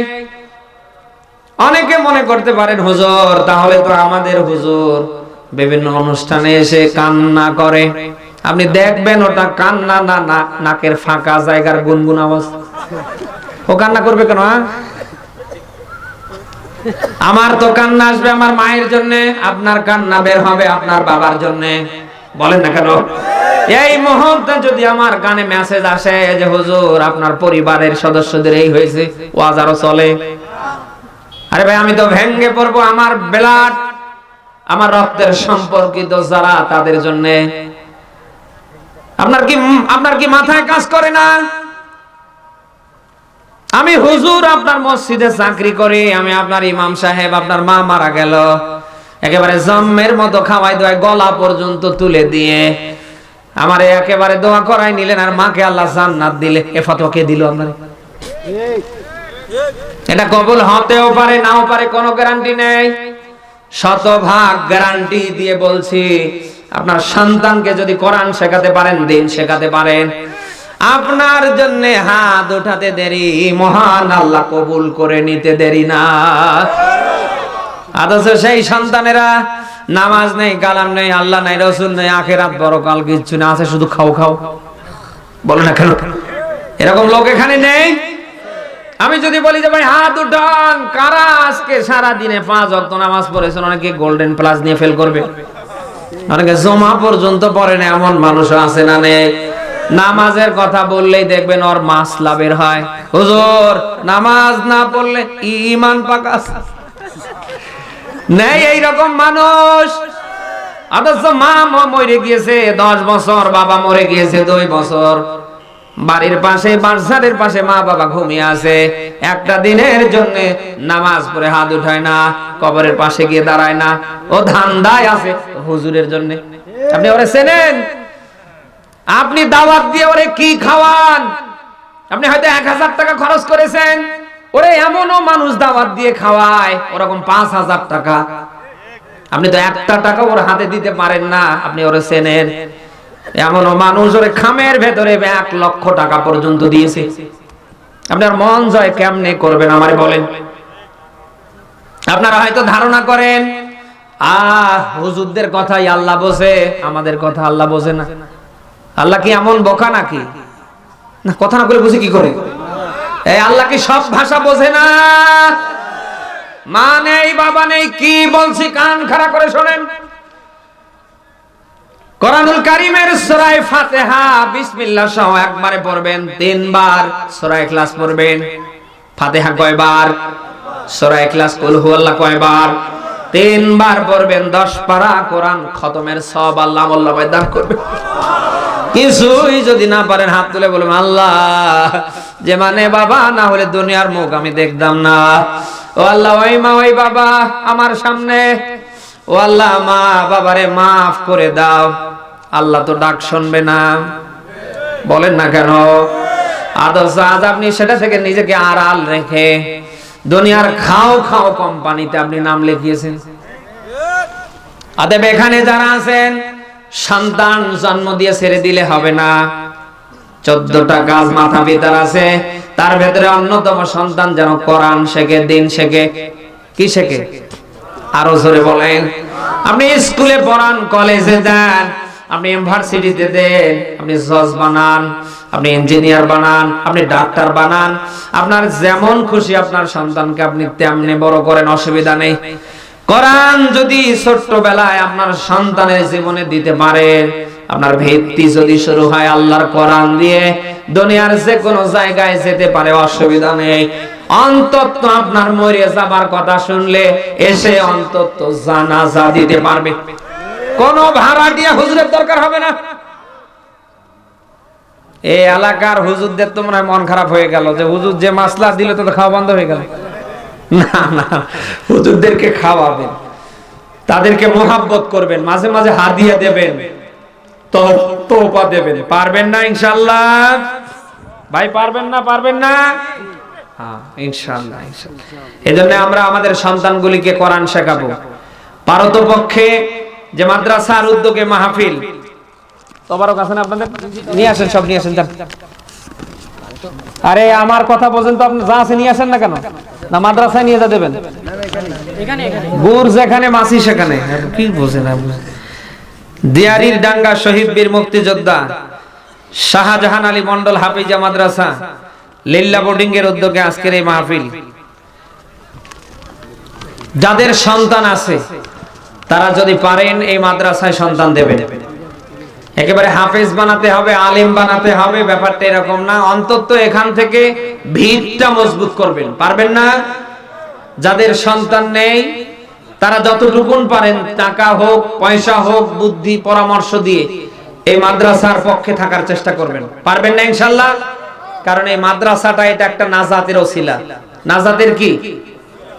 অনেকে মনে করতে পারেন হুজুর, তাহলে তো আমাদের হুজুর বিভিন্ন অনুষ্ঠানে এসে কান্না করে। আপনি দেখবেন ওটা কান্না না, নাকের ফাঁকা জায়গার গুনগুন আওয়াজ। ও কান্না করবে কেন? আমার তো কান্না আসবে আমার মায়ের জন্য, আপনার কান্না বের হবে আপনার বাবার জন্য। বলেন না কেন? এই মুহূর্তে যদি আমার কানে মেসেজ আসে যে হুজুর আপনার পরিবারের সদস্যদের এই হয়েছে, ওয়াজ আরো চলে, আরে ভাই আমি তো ভেঙ্গে পড়বো। আমার ব্লাড, আমার রক্তের সম্পর্কিত যারা, তাদের জন্য। আপনার কি মাথায় কাজ করে না? আমি হুজুর আপনার মসজিদে চাকরি করি, আমি আপনার ইমাম সাহেব, আপনার মা মারা গেল, একেবারে জম্মের মতো খাওয়াই দোয়াই গলা পর্যন্ত তুলে দিয়ে আমারে একেবারে দোয়া করাই নিলেন, আর মাকে আল্লাহ জান্নাত দিলে। এ ফতোয়া কে দিল আপনার? এটা কবুল হতেও পারে, নাও পারে, কোনো গ্যারান্টি নেই। শতভাগ গ্যারান্টি দিয়ে বলছি, আপনার সন্তানকে যদি কোরআন শেখাতে পারেন, দিন শেখাতে পারেন, আপনার জন্য হাত উঠাতে দেরি, মহান আল্লাহ কবুল করে নিতে দেরি না। অথচ সেই সন্তানেরা নামাজ নেই, কালাম নেই, আল্লাহ নাই, রসুল নেই, আখেরাত পরকাল কিচ্ছু না, আছে শুধু খাও খাও। বলো না কেন? এরকম লোক এখানে নেই? আমি যদি বলি যে ভাই হাত উঠান, কারা আজকে সারা দিনে 5 ওয়াক্ত নামাজ পড়েছেন? অনেকে গোল্ডেন প্লাস নিয়ে ফেল করবে, অনেকে জমা পর্যন্ত পড়ে না, এমন মানুষ আছে না নেই? নামাজের কথা বললেই দেখবেন ওর মাসলা বের হয়, হুজুর নামাজ না পড়লে ঈমান পাকা নেই, এইরকম মানুষ। অথচ মা মরে গিয়েছে 10 বছর, বাবা মরে গিয়েছে 2 বছর, বাড়ির পাশে, বাসারের পাশে মা বাবা ঘুমিয়ে আছে, একটা দিনের জন্য নামাজ পড়ে হাত উঠায় না, কবরের পাশে গিয়ে দাঁড়ায় না, ও ধান্দায় আছে হুজুরের জন্য। আপনি ওরে চেনেন? আপনি দাওয়াত দিয়ে ওরে কি খাওয়ান? আপনি হয়তো 1000 টাকা খরচ করেছেন, ওরে এমনও মানুষ দাওয়াত দিয়ে খাওয়ায় ওরকম 5000 টাকা। আপনি তো 1 টাকা ওর হাতে দিতে পারেন না, আপনি ওরে চেনেন? এমনও মানুষ ওরে খামের ভেতরে 1 লক্ষ টাকা পর্যন্ত দিয়েছে। আপনার মন জয় কেমনে করবেন আমারে বলেন? আপনারা হয়তো ধারণা করেন হুজুরদের কথাই আল্লাহ বোঝে, আমাদের কথা আল্লাহ বোঝে না। আল্লাহ কি এমন বোকা নাকি? না, কথা না বলে বুঝি কি করে? এই আল্লাহ কি সব ভাষা বোঝে না? মা নেই, বাবা নেই, কি বলছি কান খাড়া করে শোনেন। কোরআনুল কারীমের সূরা ফাতিহা বিসমিল্লাহ সহ একবারে পড়বেন 3 বার, সূরা ইখলাস পড়বেন। ফাতিহা কয়বার? সূরা ইখলাস কুল হুয়াল্লাহ কয়বার? 3 বার পড়বেন। 10 পারা কোরআন খতমের সওয়াব আল্লাহ আমলনামায় দান করবে। কিছুই যদি না পারেন হাত তুলে বলবেন, আল্লাহ যে মানে বাবা না হলে দুনিয়ার মুখ আমি দেখতাম না। ও আল্লাহ, ওই মা ওই বাবা আমার সামনে, ও আল্লাহ মা বাবারে মাফ করে দাও। আল্লাহ তো ডাক শুনবে না, বলেন না কেন? আদর্শ আজ আপনি সেটা থেকে নিজেকে আড়াল রেখে দুনিয়ার খাও খাও কোম্পানিতে আপনি নাম লিখিয়েছেন। অতএব এখানে যারা আছেন, সন্তান জন্ম দিয়ে ছেড়ে দিলে হবে না। 14টা কাজ মাথা পিতার আছে, তার ভেতরে অন্যতম সন্তান যেন কোরআন শেখে, দিন শেখে। কি শেখে? আরো জোরে বলেন। আপনি স্কুলে পড়ান, কলেজে দেন, আপনি ইউনিভার্সিটিতে দেন, আপনি জজ বানান, আপনি ইঞ্জিনিয়ার বানান, আপনি ডাক্তার বানান, আপনার যেমন খুশি আপনার সন্তানকে আপনি তেমনি বড় করেন, অসুবিধা নেই। কোরআন যদি ছোট্টবেলায় আপনার সন্তানের জীবনে দিতে পারেন, আপনার ভিত্তি যদি শুরু হয় আল্লাহর কোরআন দিয়ে, দুনিয়ার যে কোনো জায়গায় যেতে পারে, অসুবিধা নেই। অন্তত আপনার মরে যাবার কথা শুনলে এসে অন্তত জানাজা দিতে পারবে, কোনো ভাড়া দিয়ে হুজুরের দরকার হবে না। এই এলাকার হুজুরদের তো মনে হয় মন খারাপ হয়ে গেল যে হুজুর যে মাসলা দিল তো খাওয়া বন্ধ হয়ে গেল। না না, হুজুরদেরকে খাওয়াবেন, তাদেরকে মোহাব্বত করবেন, মাঝে মাঝে হাদিয়া দেবেন, তোপা দেবেন। পারবেন না ইনশাআল্লাহ? ভাই পারবেন না? পারবেন না? হ্যাঁ ইনশাআল্লাহ, ইনশাআল্লাহ। এজন্য আমরা আমাদের সন্তানগুলিকে কোরআন শেখাবো। পারতপক্ষে যে মাদ্রাসার উদ্যোগে মাহফিল, তবারক আছেন আপনাদের, নিয়ে আসেন, সব নিয়ে আসেন। আরে আমার কথা পর্যন্ত আপনি যা আছে নিয়ে আসেন না কেন? না মাদ্রাসায় নিয়ে যা দেবেন? গুড় যেখানে মাছি সেখানে। কি বোঝেন আপনি? দিয়ারির ডাঙ্গা শহীদ বীর মুক্তিযোদ্ধা শাহজাহান আলী মন্ডল হাফিজা মাদ্রাসা লিল্লা বোর্ডিং এর উদ্যোগে আজকের এই মাহফিল। যাদের সন্তান আছে তারা যদি পারেন এই মাদ্রাসায় সন্তান দেবেন। একেবারে হাফেজ বানাতে হবে, আলেম বানাতে হবে, ব্যাপারটা এরকম না। অন্তত এখান থেকে ভিতটা মজবুত করবেন। পারবেন না? যাদের সন্তান নেই তারা যতটুকুন পারেন, টাকা হোক, পয়সা হোক, বুদ্ধি পরামর্শ দিয়ে এই মাদ্রাসার পক্ষে থাকার চেষ্টা করবেন। পারবেন না ইনশাআল্লাহ? কারণ এই মাদ্রাসাটা এটা একটা নাজাতের ওসিলা। নাজাতের কি?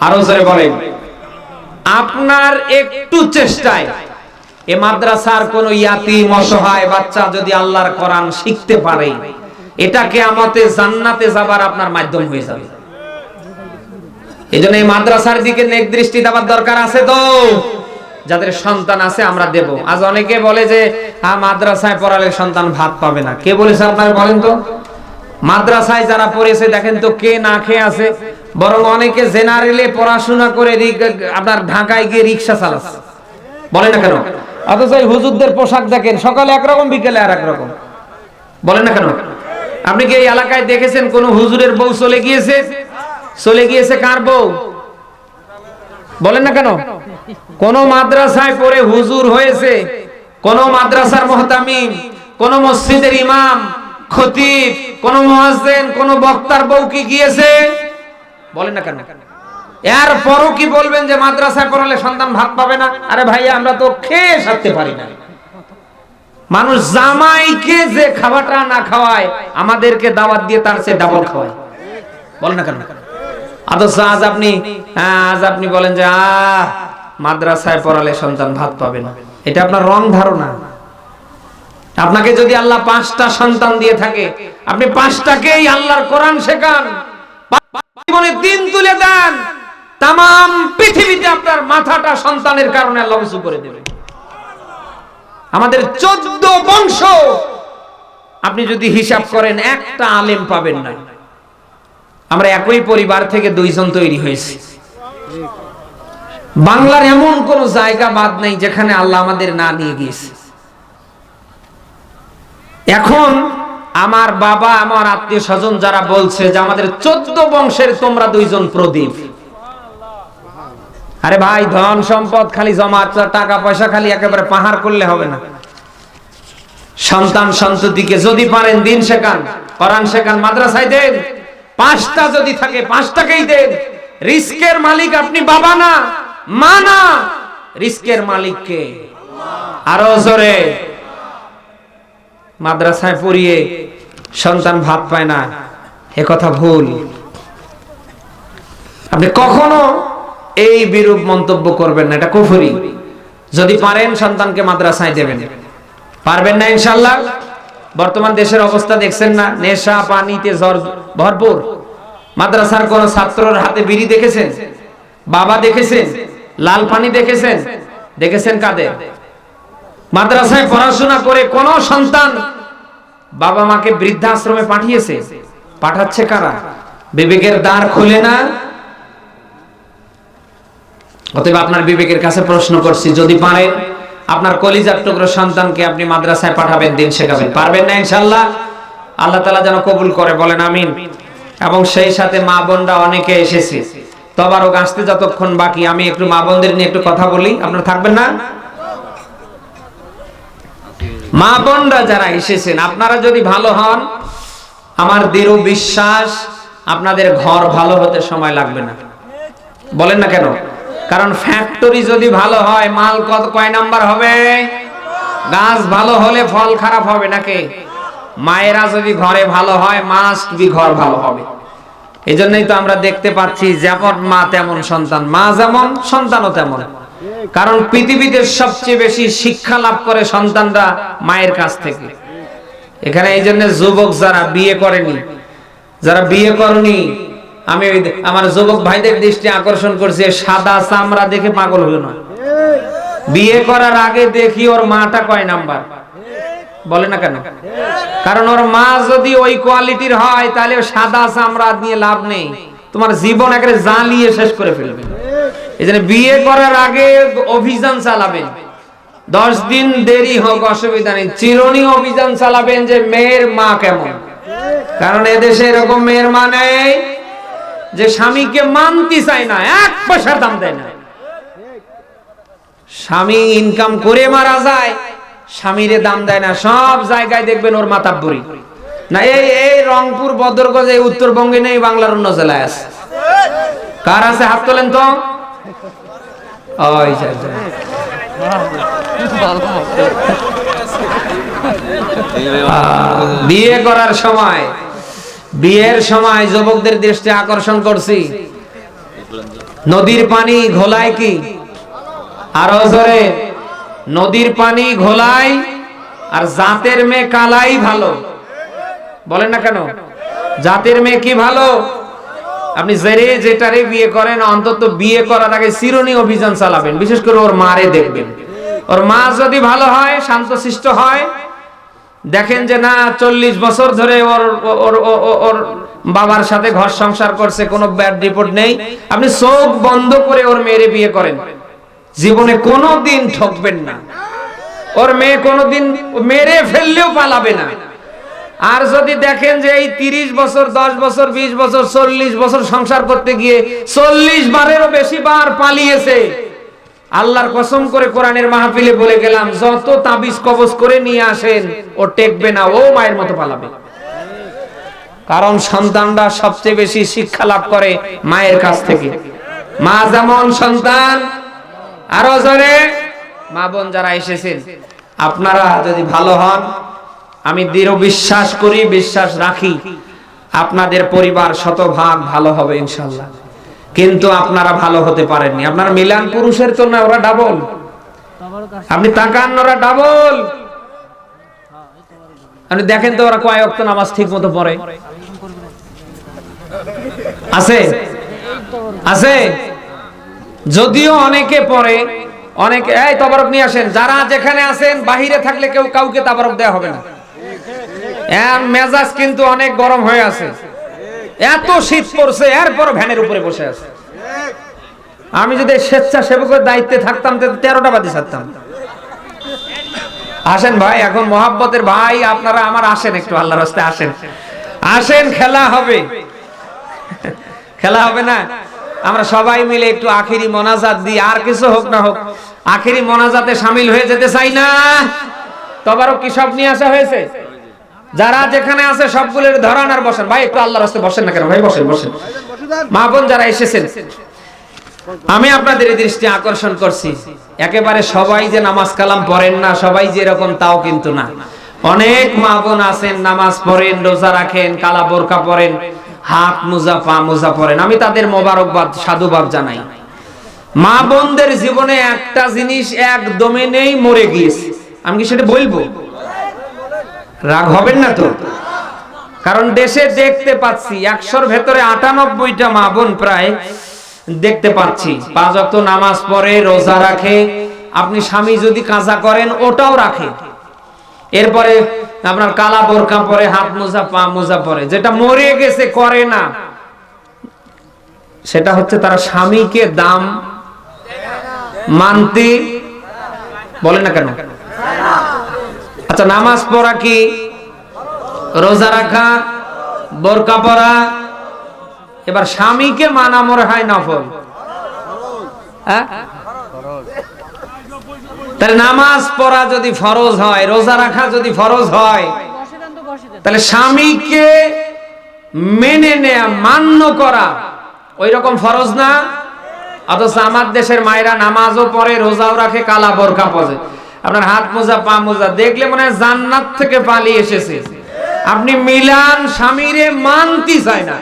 আরো জোরে বলেন। আপনার একটু চেষ্টায় এই মাদ্রাসার কোন ইয়াতীম অসহায় বাচ্চা যদি আল্লাহর কোরআন শিখতে পারে, এটা কিয়ামতে জান্নাতে যাবার আপনার মাধ্যম হয়ে যাবে। এজন্য এই মাদ্রাসার দিকে নেক দৃষ্টি দেওয়ার দরকার আছে। তো যাদের সন্তান আছে আমরা দেব। আজ অনেকে বলে যে মাদ্রাসায় পড়ালে সন্তান ভাত পাবে না। কে বলেছে আপনারা বলেন তো? মাদ্রাসায় যারা পড়েছে দেখেন তো কে না খেয়ে আছে। বরং অনেকে জেনারেলে পড়াশোনা করে আপনার ঢাকায় গিয়ে রিক্সা চালাচ্ছে। বলেন না কেন? অথচ এই হুজুরদের পোশাক দেখেন, সকালে একরকম, বিকেলে আর একরকম। বলেন না কেন? আপনি কি এই এলাকায় দেখেছেন কোন হুজুরের বউ চলে গিয়েছে? চলে গিয়েছে কার বউ? বলেন না কেন? কোন মাদ্রাসায় পড়ে হুজুর হয়েছে, কোন মাদ্রাসার মুহতামিম, কোন মসজিদের ইমাম, খতিব, কোন মুয়াজ্জিন, কোন বক্তার বউ কি গিয়েছে? বলেন না কেন? এরপরও কি বলবেন যে মাদ্রাসায় পড়ালে সন্তান ভাত পাবে না? আরে ভাই, আমরা তো খেয়ে সারতে পারি না। মানুষ জামাইকে যে খাবারটা না খাওয়ায়, আমাদেরকে দাওয়াত দিয়ে তার চেয়ে ডাবল খাওয়ায়। বলেন না কেন? আজ আপনি বলেন যে মাদ্রাসায় পড়ালে সন্তান ভাত পাবে না। এটা আপনার রং ধারণা। আপনাকে যদি আল্লাহ 5টা সন্তান দিয়ে থাকে, আপনি 5টাকেই আল্লাহর কোরআন শেখান, জীবনে দিন তুলে দেন, তাম পৃথিবীতে আপনার মাথাটা সন্তানের কারণে আল্লাহ উঁচু করে দেবে। আমাদের 14 বংশ আপনি যদি হিসাব করেন, একটা আলেম পাবেন না। আমরা একই পরিবার থেকে 2 জন তৈরি হয়েছি। বাংলার এমন কোন জায়গা বাদ নেই যেখানে আল্লাহ আমাদের না নিয়ে গিয়েছে। এখন আমার বাবা, আমার আত্মীয় স্বজন যারা বলছে যে আমাদের 14 বংশের তোমরা 2 জন প্রদীপ। আরে ভাই, ধন সম্পদ খালি জমা, টাকা পয়সা খালি একেবারে পাহাড় করলে হবে না। সন্তান সন্ততিকে যদি পারেন দিন শেখান, কোরআন শেখান, মাদ্রাসায় দেন। 5টা যদি থাকে 5টাকেই দেন। রিস্কের মালিক আপনি বাবা না, মা না, রিস্কের মালিক কে? আরো জোরে। মাদ্রাসায় পড়িয়ে সন্তান ভাত পায় না, এ কথা ভুল। আপনি কখনো এই বিরূপ মন্তব্য করবেন না, এটা কুফরি। যদি পারেন সন্তানকে মাদ্রাসায় দেবেন। পারবেন না ইনশাআল্লাহ? বর্তমান দেশের অবস্থা দেখছেন না? নেশা পানিতে ভরপুর। মাদ্রাসার কোন ছাত্রর হাতে বিড়ি দেখেছেন? বাবা দেখেছেন? লাল পানি দেখেছেন? দেখেছেন কাদের? মাদ্রাসায় পড়াশোনা করে কোন সন্তান বাবা মাকে বৃদ্ধাশ্রমে পাঠিয়েছে? পাঠাচ্ছে কারা? বিবেকের দ্বার খুলে না। অতএব আপনার বিবেকের কাছে প্রশ্ন করছি, যদি পারেন আপনার কলিজার টুকরো সন্তানকে আপনি মাদ্রাসায় পাঠাবেন, দিন শেখাবেন। পারবেন না ইনশাআল্লাহ? আল্লাহ তাআলা যেন কবুল করে, বলেন আমিন। এবং সেই সাথে মা বোনরা অনেকে এসেছে, তবারক আসতে যতক্ষণ বাকি, আমি একটু মা বোনদের নিয়ে একটু কথা বলি। আপনারা থাকবেন না? মা বোনরা যারা এসেছেন, আপনারা যদি ভালো হন, আমার দৃঢ় বিশ্বাস আপনাদের ঘর ভালো হতে সময় লাগবে না। বলেন না কেন? কারণ ফ্যাক্টরি যদি ভালো হয় মাল কয় নাম্বার হবে? গাছ ভালো হলে ফল খারাপ হবে নাকি? মায়েরা যদি ঘরে ভালো হয় মাস্ট বি ঘর ভালো হবে। এই জন্যই তো আমরা দেখতে পাচ্ছি যেমন মা তেমন সন্তান, মা যেমন সন্তানও তেমন। কারণ পৃথিবীতে সবচেয়ে বেশি শিক্ষা লাভ করে সন্তানরা মায়ের কাছ থেকে। এখানে এই জন্য যুবক যারা বিয়ে করেনি, যারা বিয়ে করনি, আমি আমার যুবক ভাইদের দৃষ্টি আকর্ষণ করছি, সাদা চামড়া দেখে পাগল হলো না। বিয়ে করার আগে দেখি ওর মাটা কয় নাম্বার। বলে না কেন? কারণ ওর মা যদি ওই কোয়ালিটির হয় তাহলে সাদা চামড়া নিয়ে লাভ নেই, তোমার জীবন একেবারে জ্বালিয়ে শেষ করে ফেলবে। এই জন্য বিয়ে করার আগে অভিযান চালাবেন, 10 দিন দেরি হোক অসুবিধা নেই, চিরুনি অভিযান চালাবেন যে মেয়ের মা কেমন। কারণ এদেশে এরকম মেয়ের মা নেই যে স্বামীকে মানতে চায় না, 1 পয়সার দাম দেয় না। স্বামী ইনকাম করে মারা যায়, স্বামীরে দাম দেয় না। সব জায়গায় দেখবেন ওর মাতাব্বরি না। এই রংপুর, বদরগঞ্জ, এই উত্তরবঙ্গে নেই, বাংলার অন্য জেলায় আছে। কার আছে হাত তোলেন তো। বিয়ে করার সময়, বিয়ের সময় যুবকদের দৃষ্টি আকর্ষণ করছি, নদীর পানি ঘোলায় কি? আরো জোরে, নদীর পানি ঘোলায় আর জাতের মেয়ে কালাই ভালো। বলেন না কেন? জাতের মেয়ে কি ভালো? আপনি যেটারে বিয়ে করেন অন্তত বিয়ে করার আগে চিরুনি অভিযান চালাবেন, বিশেষ করে ওর মারে দেখবেন। ওর মা যদি ভালো হয়, শান্তশিষ্ট হয়, দেখেন যে না 40 বছর ধরে ওর বাবার সাথে ঘর সংসার করছে, কোনো ব্যাড রিপোর্ট নেই, আপনি চোখ বন্ধ করে ওর মেয়েরে বিয়ে করেন, জীবনে কোনোদিন ঠকবেন না। ওর মেয়ে কোনোদিন মেরে ফেললেও পালাবে না। আর যদি দেখেন যে এই 30 বছর, 10 বছর, 20 বছর, 40 বছর সংসার করতে গিয়ে 40 বারেরও বেশি বার পালিয়েছে, আল্লাহর কসম করে কোরআনের মাহফিলে বলে গেলাম, যত তাবিজ কবজ করে নিয়ে আসেন ও টেকবে না, ও মায়ের মতো পালাবে। কারণ সন্তানরা সবচেয়ে বেশি শিক্ষা লাভ করে মায়ের কাছ থেকে। মা যেমন সন্তান। আরো জোরে, মা বোন যারা এসেছেন, আপনারা যদি ভালো হন, আমি দৃঢ় বিশ্বাস করি, বিশ্বাস রাখি, আপনাদের পরিবার শতভাগ ভালো হবে ইনশাআল্লাহ। কিন্তু আপনারা ভালো হতে পারেননি। আপনারা মিলান পুরুষের তো না, ওরা ডাবল। আপনি তাকান, ওরা ডাবল। আপনি দেখেন তো ওরা কয় ওয়াক্ত নামাজ ঠিক মতো পড়ে? আছে? আছে? যদিও অনেকে পড়ে, অনেকে এই তাবারক নিয়ে আসেন, যারা যেখানে আছেন বাহিরে থাকলে কেউ কাউকে তাবারক দেয়া হবে না। এর মেজাজ কিন্তু অনেক গরম হয়ে আছে, এত শীত পড়ছে, এরপর ভ্যানের উপরে বসে আছে। আমি যদি স্বেচ্ছাসেবকের দায়িত্বে থাকতাম 13টা বাজে ছাড়তাম। আসেন ভাই, এখন মহাব্বতের ভাই আপনারা আমার, আসেন একটু আল্লাহর রাস্তায় আসেন, আসেন, খেলা হবে। খেলা হবে না? আমরা সবাই মিলে একটু আখিরি মোনাজাত দিই, আর কিছু হোক না হোক আখিরি মোনাজাতে শামিল হয়ে যেতে চাই না। তবারক কি সব নিয়ে আসা হয়েছে? যারা যেখানে আছে সবগুলোর ধরান আর বসেন। ভাই একটু আল্লাহর রাস্তায় বসেন না কেন ভাই? বসেন, বসেন। মা বোন যারা এসেছেন, আমি আপনাদের দৃষ্টি আকর্ষণ করছি, একেবারে সবাই যে নামাজ কালাম পড়েন না, সবাই যে এরকম তাও কিন্তু না। অনেক মা বোন আছেন নামাজ পড়েন, রোজা রাখেন, কালা বোরকা পরেন, হাত মোজা, পা মোজা পরেন। আমি তাদের মোবারকবাদ, সাধুবাদ জানাই। মা বোনদের জীবনে একটা জিনিস একদমই নেই, মরে গিয়েছে। আমি কি সেটা বলবো? রাগ হবেন না তো? কারণ দেশে দেখতে পাচ্ছি 100-র ভেতরে 98টা মা বোন প্রায় দেখতে পাচ্ছি 5 ওয়াক্ত নামাজ পড়ে, রোজা রাখে। আপনি স্বামী যদি কাজা করেন ওটাও রাখে, এরপরে আপনার কালা বোরকা পরে, হাত মোজা, পা মোজা পরে। যেটা মরে গেছে করে না, সেটা হচ্ছে তারা স্বামীকে দাম মানতে বলে না কেন? আচ্ছা, নামাজ পড়া কি, রোজা রাখা, বোরকা পরা, এবার স্বামীকে মানা মনে হয় নফল। হ্যাঁ, তাহলে নামাজ পড়া যদি ফরজ হয়, রোজা রাখা যদি ফরজ হয়, তাহলে স্বামীকে মেনে নেয়া, মান্য করা ওই রকম ফরজ না। অথচ আমার দেশের মায়েরা নামাজও পড়ে, রোজাও রাখে, কালা বোরকা পরে, আপনার হাত মোজা পা মোজা দেখলে মনে হয় জান্নাত থেকে পালিয়ে এসেছে। আপনি মিলান, স্বামীরে মানতে চায় না।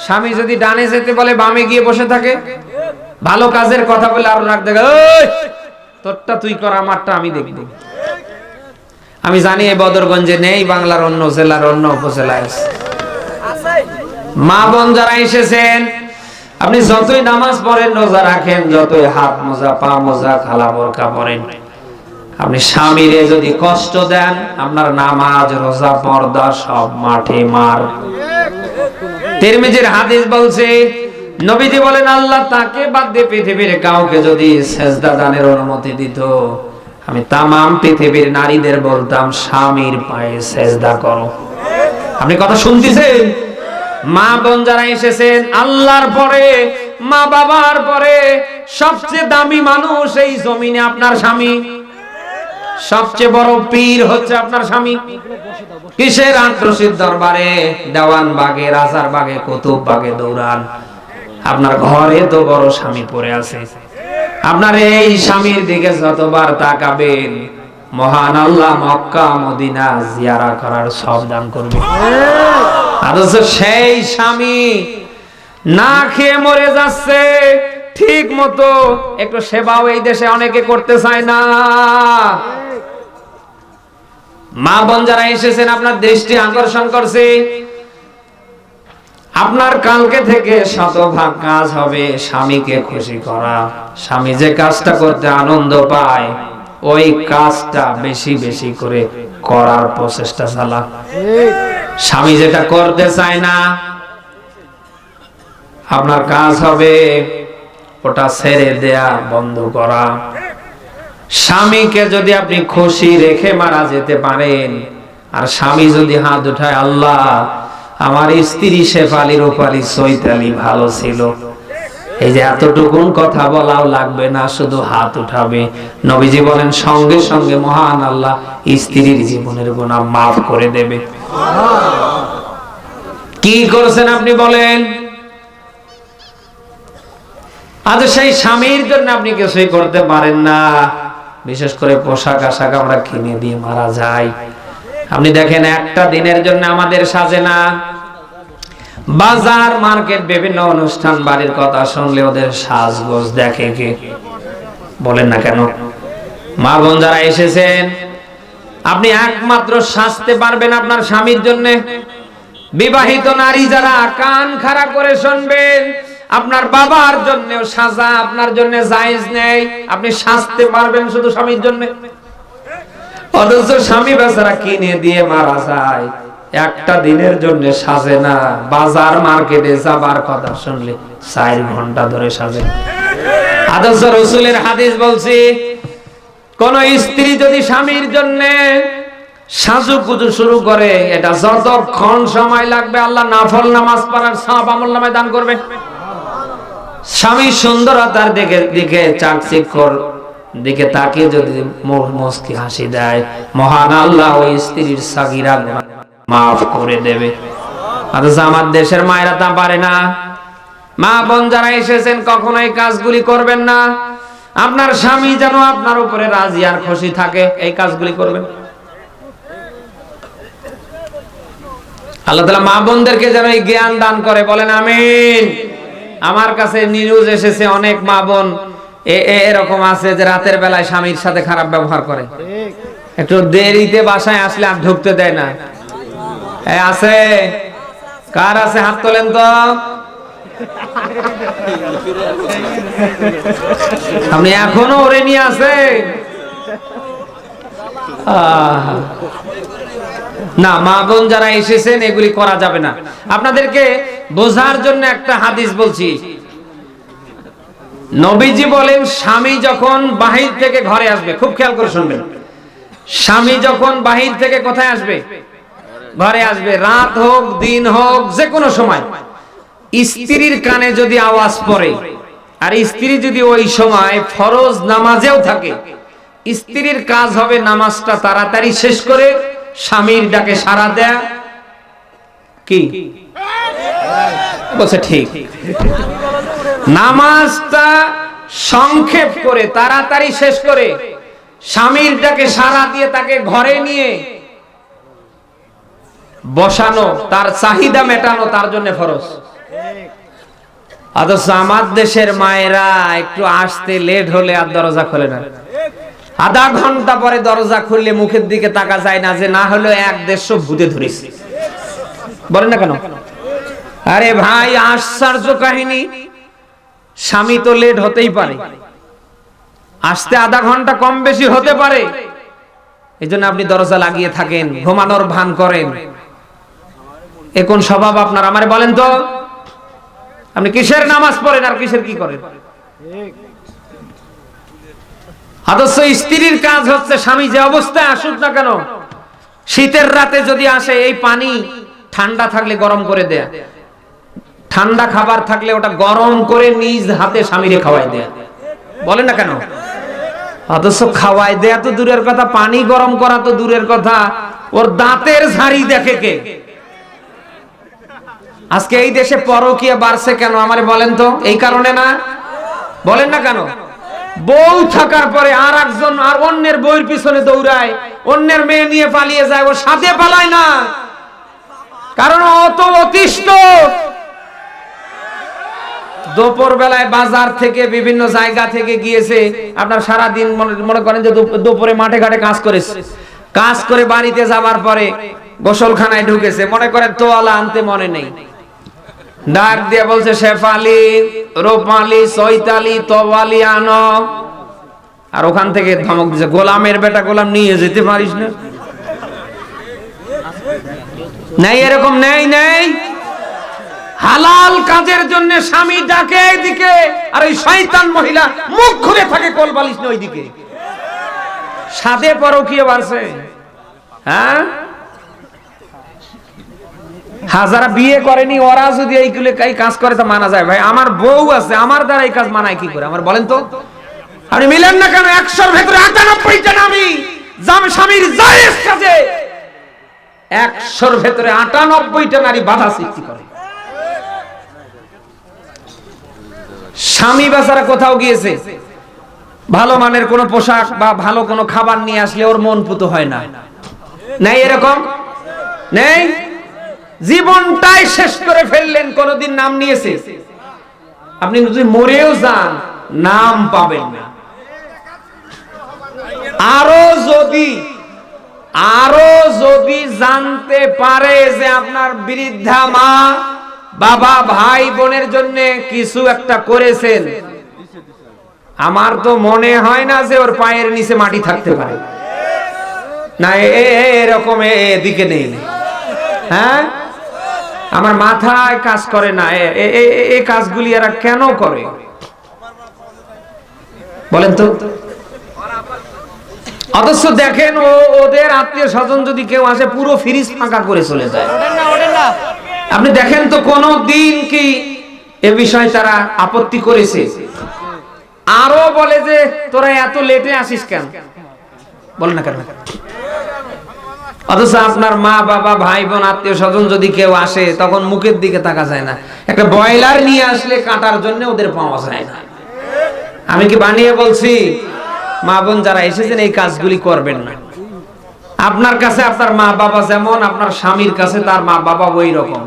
স্বামী যদি ডানে যেতে বলে বামে গিয়ে বসে থাকে, ভালো কাজের কথা বলে আরো রাখ দেখ, তোরটা তুই কর, আমারটা আমি দেখব। আমি জানি এই বদরগঞ্জে নেই, বাংলার অন্য জেলার অন্য উপজেলায় আছে। মা বোন যারা এসেছেন, আপনি যতই নামাজ পড়েন, রোজা রাখেন, যতই হাত মোজা পা মোজা কালা বোরকা পরেন, আপনি স্বামীরে যদি কষ্ট দেন, আপনার নামাজ রোজা পর্দা সব মাঠে মার। তিরমিজির হাদিস বলছে, নবীজি বলেন, আল্লাহ তাকে বাদ দিয়ে পৃথিবীর কাউকে যদি সেজদা দানের অনুমতি দিত, আমি তামাম পৃথিবীর নারীদের বলতাম স্বামীর পায়ে সেজদা করো। আপনি কথা শুনতেছেন? মা বোন যারা এসেছেন, আল্লাহর পরে, মা বাবার পরে সবচেয়ে দামি মানুষ এই জমিনে আপনার স্বামী। সবচেয়ে বড় পীর হচ্ছে আপনার স্বামী। কিসের আন্ত্রসিদ দরবারে, দেওয়ান বাগে, রাজার বাগে, কুতুব বাগে দৌড়ান, আপনার ঘরে তো বড় স্বামী পড়ে আছে। আপনার এই স্বামীর দিকে যতবার তাকাবেন, মহান আল্লাহ মক্কা মদিনা জিয়ারা করার সব দান করবে। অথচ সেই স্বামী না খেয়ে মরে যাচ্ছে, ঠিক মতো একটু সেবাও এই দেশে অনেকে করতে চায় না। মা বোন যারা এসেছেন, আপনার দৃষ্টি আকর্ষণ করছে, আপনার কালকে থেকে শতভাগ কাজ হবে স্বামীকে খুশি করা। স্বামী যে কাজটা করতে আনন্দ পায়, ওই কাজটা বেশি বেশি করে করার প্রচেষ্টা চালা। স্বামী যেটা করতে চায় না, আপনার কাজ হবে ওটা ছেড়ে দেয়া, বন্ধ করা। স্বামীকে যদি আপনি খুশি রেখে মারা যেতে পারেন, আর স্বামী যদি হাত উঠায়, আল্লাহ আমার স্ত্রী শেফালি রূপালী চৈতালি ভালো ছিল, এই যে এতটুকুন কথা বলাও লাগবে না, শুধু হাত উঠাবে, নবীজি বলেন সঙ্গে সঙ্গে মহান আল্লাহ স্ত্রীর জীবনের গুনাহ মাফ করে দেবে। কি করছেন আপনি বলেন? আজ সেই স্বামীর জন্য আপনি কিছুই করতে পারেন না। বিশেষ করে পোশাক আশাক আমরা কিনে দিয়ে মারা যাই। আপনি দেখেন, একটা দিনের জন্য আমাদের সাজে না। বাজার মার্কেট বিভিন্ন অনুষ্ঠান বাড়ির কথা শুনলে ওদের সাজগোজ দেখে কে? বলেন না কেন? মা বোন যারা এসেছেন, আপনি একমাত্র সাজতে পারবেন আপনার স্বামীর জন্য। বিবাহিত নারী যারা, কান খাড়া করে শুনবেন, আপনার বাবার জন্যও সাজা আপনার জন্য জায়েজ নেই। আপনি সাজতে পারবেন শুধু স্বামীর জন্য। অথচ স্বামী বেচারা কিনে দিয়ে মারা যায়, একটা দিনের জন্য সাজে না। বাজার মার্কেটে যাবার কথা শুনলে 4 ঘন্টা ধরে সাজে। অথচ রাসূলের হাদিস বলছে, কোন স্ত্রী যদি স্বামীর জন্য সাজুগুজু শুরু করে, এটা যতক্ষণ সময় লাগবে আল্লাহ নফল নামাজ পড়ার সওয়াব আমলনামায় দান করবে। স্বামী সুন্দরতার দিকে চাকচিক্যর দিকে তাকিয়ে যদি মুস্কি হাসি দেয়, মহান আল্লাহ ওই স্ত্রীর সাগীরা গুনাহ মাফ করে দেবে। অথচ আমার দেশের মায়েরা তা পারে না। মা বোন যারা এসেছেন, কখনো এই কাজগুলি করবেন না। আপনার স্বামী যেন আপনার উপরে রাজি আর খুশি থাকে, এই কাজগুলি করবেন। আল্লাহ তাআলা মা বোনদেরকে যেন এই জ্ঞান দান করে, বলেন আমিন। আমার কাছে নিউজ এসেছে, অনেক মা বোন এরকম আছে যে রাতের বেলায় স্বামীর সাথে খারাপ ব্যবহার করে, একটু দেরিতে বাসায় আসলে আর ঢুকতে দেয় না। আছে? কার আছে? হাত তোলেন তো। আপনি এখনো ওরে নিয়ে আছে? না, মা বোন যারা এসেছেন, এগুলি করা যাবে না। আপনাদেরকে বোঝার জন্য একটা হাদিস বলছি। নবীজি বলেন, স্বামী যখন বাহির থেকে ঘরে আসবে, খুব খেয়াল করে শুনবেন, স্বামী যখন বাহির থেকে কোথায় আসবে? ঘরে আসবে। রাত হোক দিন হোক, যে কোনো সময় স্ত্রীর কানে যদি আওয়াজ পড়ে, আর স্ত্রী যদি ওই সময় ফরজ নামাজেও থাকে, স্ত্রীর কাজ হবে নামাজটা তাড়াতাড়ি শেষ করে স্বামীর ডাকে সাড়া দেয়া। কি বলছে ঠিক। নামাজটা সংক্ষেপ করে তাড়াতাড়ি শেষ করে স্বামীরটাকে সারা দিয়ে তাকে ঘরে নিয়ে বসানো, তার চাহিদা মেটানো তার জন্য ফরজ। অথচ আমার দেশের মায়েরা একটু আসতে লেট হলে আর দরজা খোলে না, আধা ঘন্টা পরে দরজা খুললে মুখের দিকে তাকা যায় না, যে না হলো 1-150 ভূতে ধরেছে। বলেন না কেন? আরে ভাই, আশ্চর্য কাহিনী, স্বামী তো লেট হতেই পারে, আসতে আধা ঘন্টা কম বেশি হতে পারে, এই জন্য আপনি দরজা লাগিয়ে থাকেন, ঘুমানোর ভান করেন। এ কোন স্বভাব আপনার? আমারে বলেন তো, আপনি কিসের নামাজ পড়েন আর কিসের কি করেন? অথচ স্ত্রীর কাজ হচ্ছে স্বামী যে অবস্থায় আসুক না কেন, শীতের রাতে যদি আসে, এই পানি ঠান্ডা থাকলে গরম করে দেয়া, ঠান্ডা খাবার থাকলে ওটা গরম করে নিজ হাতে স্বামীরে খাওয়াই দেয়া। বলেন না কেন? অথচ খাওয়াই দেয়া তো দূরের কথা, পানি গরম করা তো দূরের কথা, ওর দাঁতের ঝাড়ি দেখে কে? আজকে এই দেশে পরকীয়া বাড়ছে কেন আমারে বলেন তো? এই কারণে না? বলেন না কেন? বউ থাকার পরে আর একজন আর অন্যের বউয়ের পিছনে দৌড়ায়, অন্যের মেয়ে নিয়ে পালিয়ে যায়, ওর সাথে পালায় না, কারণ অত অতিষ্ঠ। দুপুর বেলায় বাজার থেকে বিভিন্ন জায়গা থেকে গিয়েছে, আপনার সারা দিন মনে করেন যে দুপুরে মাঠে ঘাটে কাজ করেছে, কাজ করে বাড়িতে যাবার পরে গোসলখানায় ঢুকেছে, মনে করেন তোয়ালা আনতে মনে নেই, ডাক দিয়ে বলছে শেফালি, রূপালি, চৈতালি, তোয়ালি আনো। আর ওখান থেকে ধমক দিচ্ছে, গোলামের বেটা, গোলাম নিয়ে যেতে পারিস না? নেই, এরকম নেই, নেই। হালাল কাজের জন্য স্বামী ডাকে এইদিকে, আর ওই শয়তান মহিলা মুখ খুলে থাকে কোলবালিশ নিয়ে ওইদিকে। সাধে পরকীয়া বাড়ছে। হ্যাঁ, হাজারা বিয়ে করেনি, ওরা যদি এইগুলো এই কাজ করে তা মানা যায়? ভাই, আমার বউ আছে, আমার দ্বারা এই কাজ মানায় কি করে? আমার বলেন তো, আপনি মিলেন না কেন? 100-র ভেতরে 98টা নারী স্বামীর জায়েজ কাজে, 100-র ভেতরে 98টা নারী বাধা সৃষ্টি করে। স্বামী বেচারা কোথাও গিয়েছে, ভালো মানের কোন পোশাক বা ভালো কোন খাবার নিয়ে আসলে ওর মন পুতো হয় না, নেই? এরকম নেই? জীবনটাই শেষ করে ফেললেন, কোনদিন নাম নিয়েছে? আপনি যদি মরেও যান, নাম পাবেন না। আরো যদি জানতে পারে যে আপনার বৃদ্ধা মা, বাবা, ভাই, বোনের জন্য কিছু একটা করেছেন, আমার তো মনে হয় না যে ওর পায়ের নিচে মাটি থাকতে পারে না। এরকম এদিকে নেই। হ্যাঁ, আমার মাথায় কাজ করে না এই কাজগুলি এরা কেন করে বলেন তো? অথচ দেখেন, ওদের আত্মীয় স্বজন যদি কেউ আসে, পুরো ফ্রিজ ফাঁকা করে চলে যায়। আপনি দেখেন তো, কোন দিন কি এ বিষয়ে তারা আপত্তি করেছে? আরো বলে যে তোরা এত লেটে আসিস কেন? বলেন না কেন? অথচ আপনার মা, বাবা, ভাই, বোন, আত্মীয় স্বজন যদি কেউ আসে, তখন মুখের দিকে তাকা যায় না। একটা ব্রয়লার নিয়ে আসলে কাটার জন্য ওদের পাওয়া যায় না। আমি কি বানিয়ে বলছি? মা বোন যারা এসেছেন, এই কাজগুলি করবেন না। আপনার কাছে আপনার মা বাবা যেমন, আপনার স্বামীর কাছে তার মা বাবা ওই রকম।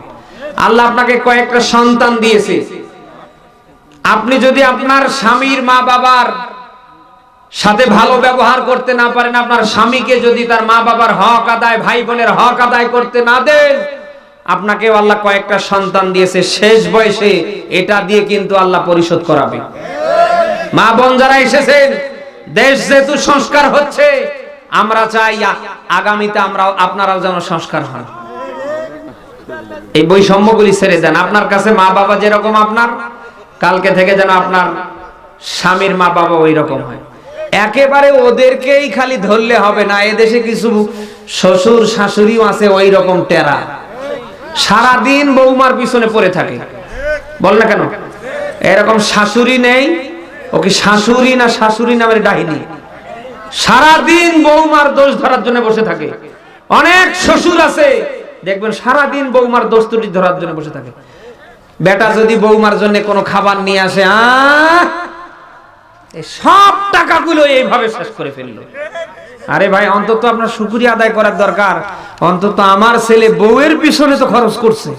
আল্লাহ আপনাকে কয়েকটা সন্তান দিয়েছে, আপনি যদি আপনার স্বামীর মা বাবার সাথে ভালো ব্যবহার করতে না পারেন, আপনার স্বামীকে যদি তার মা বাবার হক আদায়, ভাই বোনের হক আদায় করতে না দেন, আপনাকে আল্লাহ কয়েকটা সন্তান দিয়েছে, শেষ বয়সে এটা দিয়ে কিন্তু আল্লাহ পরিশোধ করাবে। মা বোন যারা এসেছেন, দেশ যেহেতু সংস্কার হচ্ছে, আমরা চাই আগামীতে আপনারাও যেন সংস্কার হন। এই বৈষম্যগুলি ছেড়ে দেন। আপনার কাছে মা বাবা যেরকম, আপনার কালকে থেকে যেন আপনার স্বামীর মা বাবা ওই রকম হয়। একেবারে ওদেরকেই খালি ধরলে হবে না। এদেশে কিছু শ্বশুর শাশুড়িও আছে ওই রকম টেরা, সারাদিন বৌমার পিছনে পড়ে থাকে। বল না কেন? এরকম শাশুড়ি নেই? ওকে শাশুড়ি না শাশুড়ি নামের ডাহিনী, সারাদিন বৌমার দোষ ধরার জন্য বসে থাকে। অনেক শ্বশুর আছে দেখবেন সারাদিন বৌমার দোষ ত্রুটি ধরার জন্য বসে থাকে। বেটা যদি বৌমার জন্য কোনো খাবার নিয়ে আসে, এই সব টাকাগুলো এইভাবে শেষ করে ফেললো। আরে ভাই, অন্তত আপনার শুকরিয়া আদায় করার দরকার, অন্তত আমার ছেলে বউয়ের পিছনে তো খরচ করছে,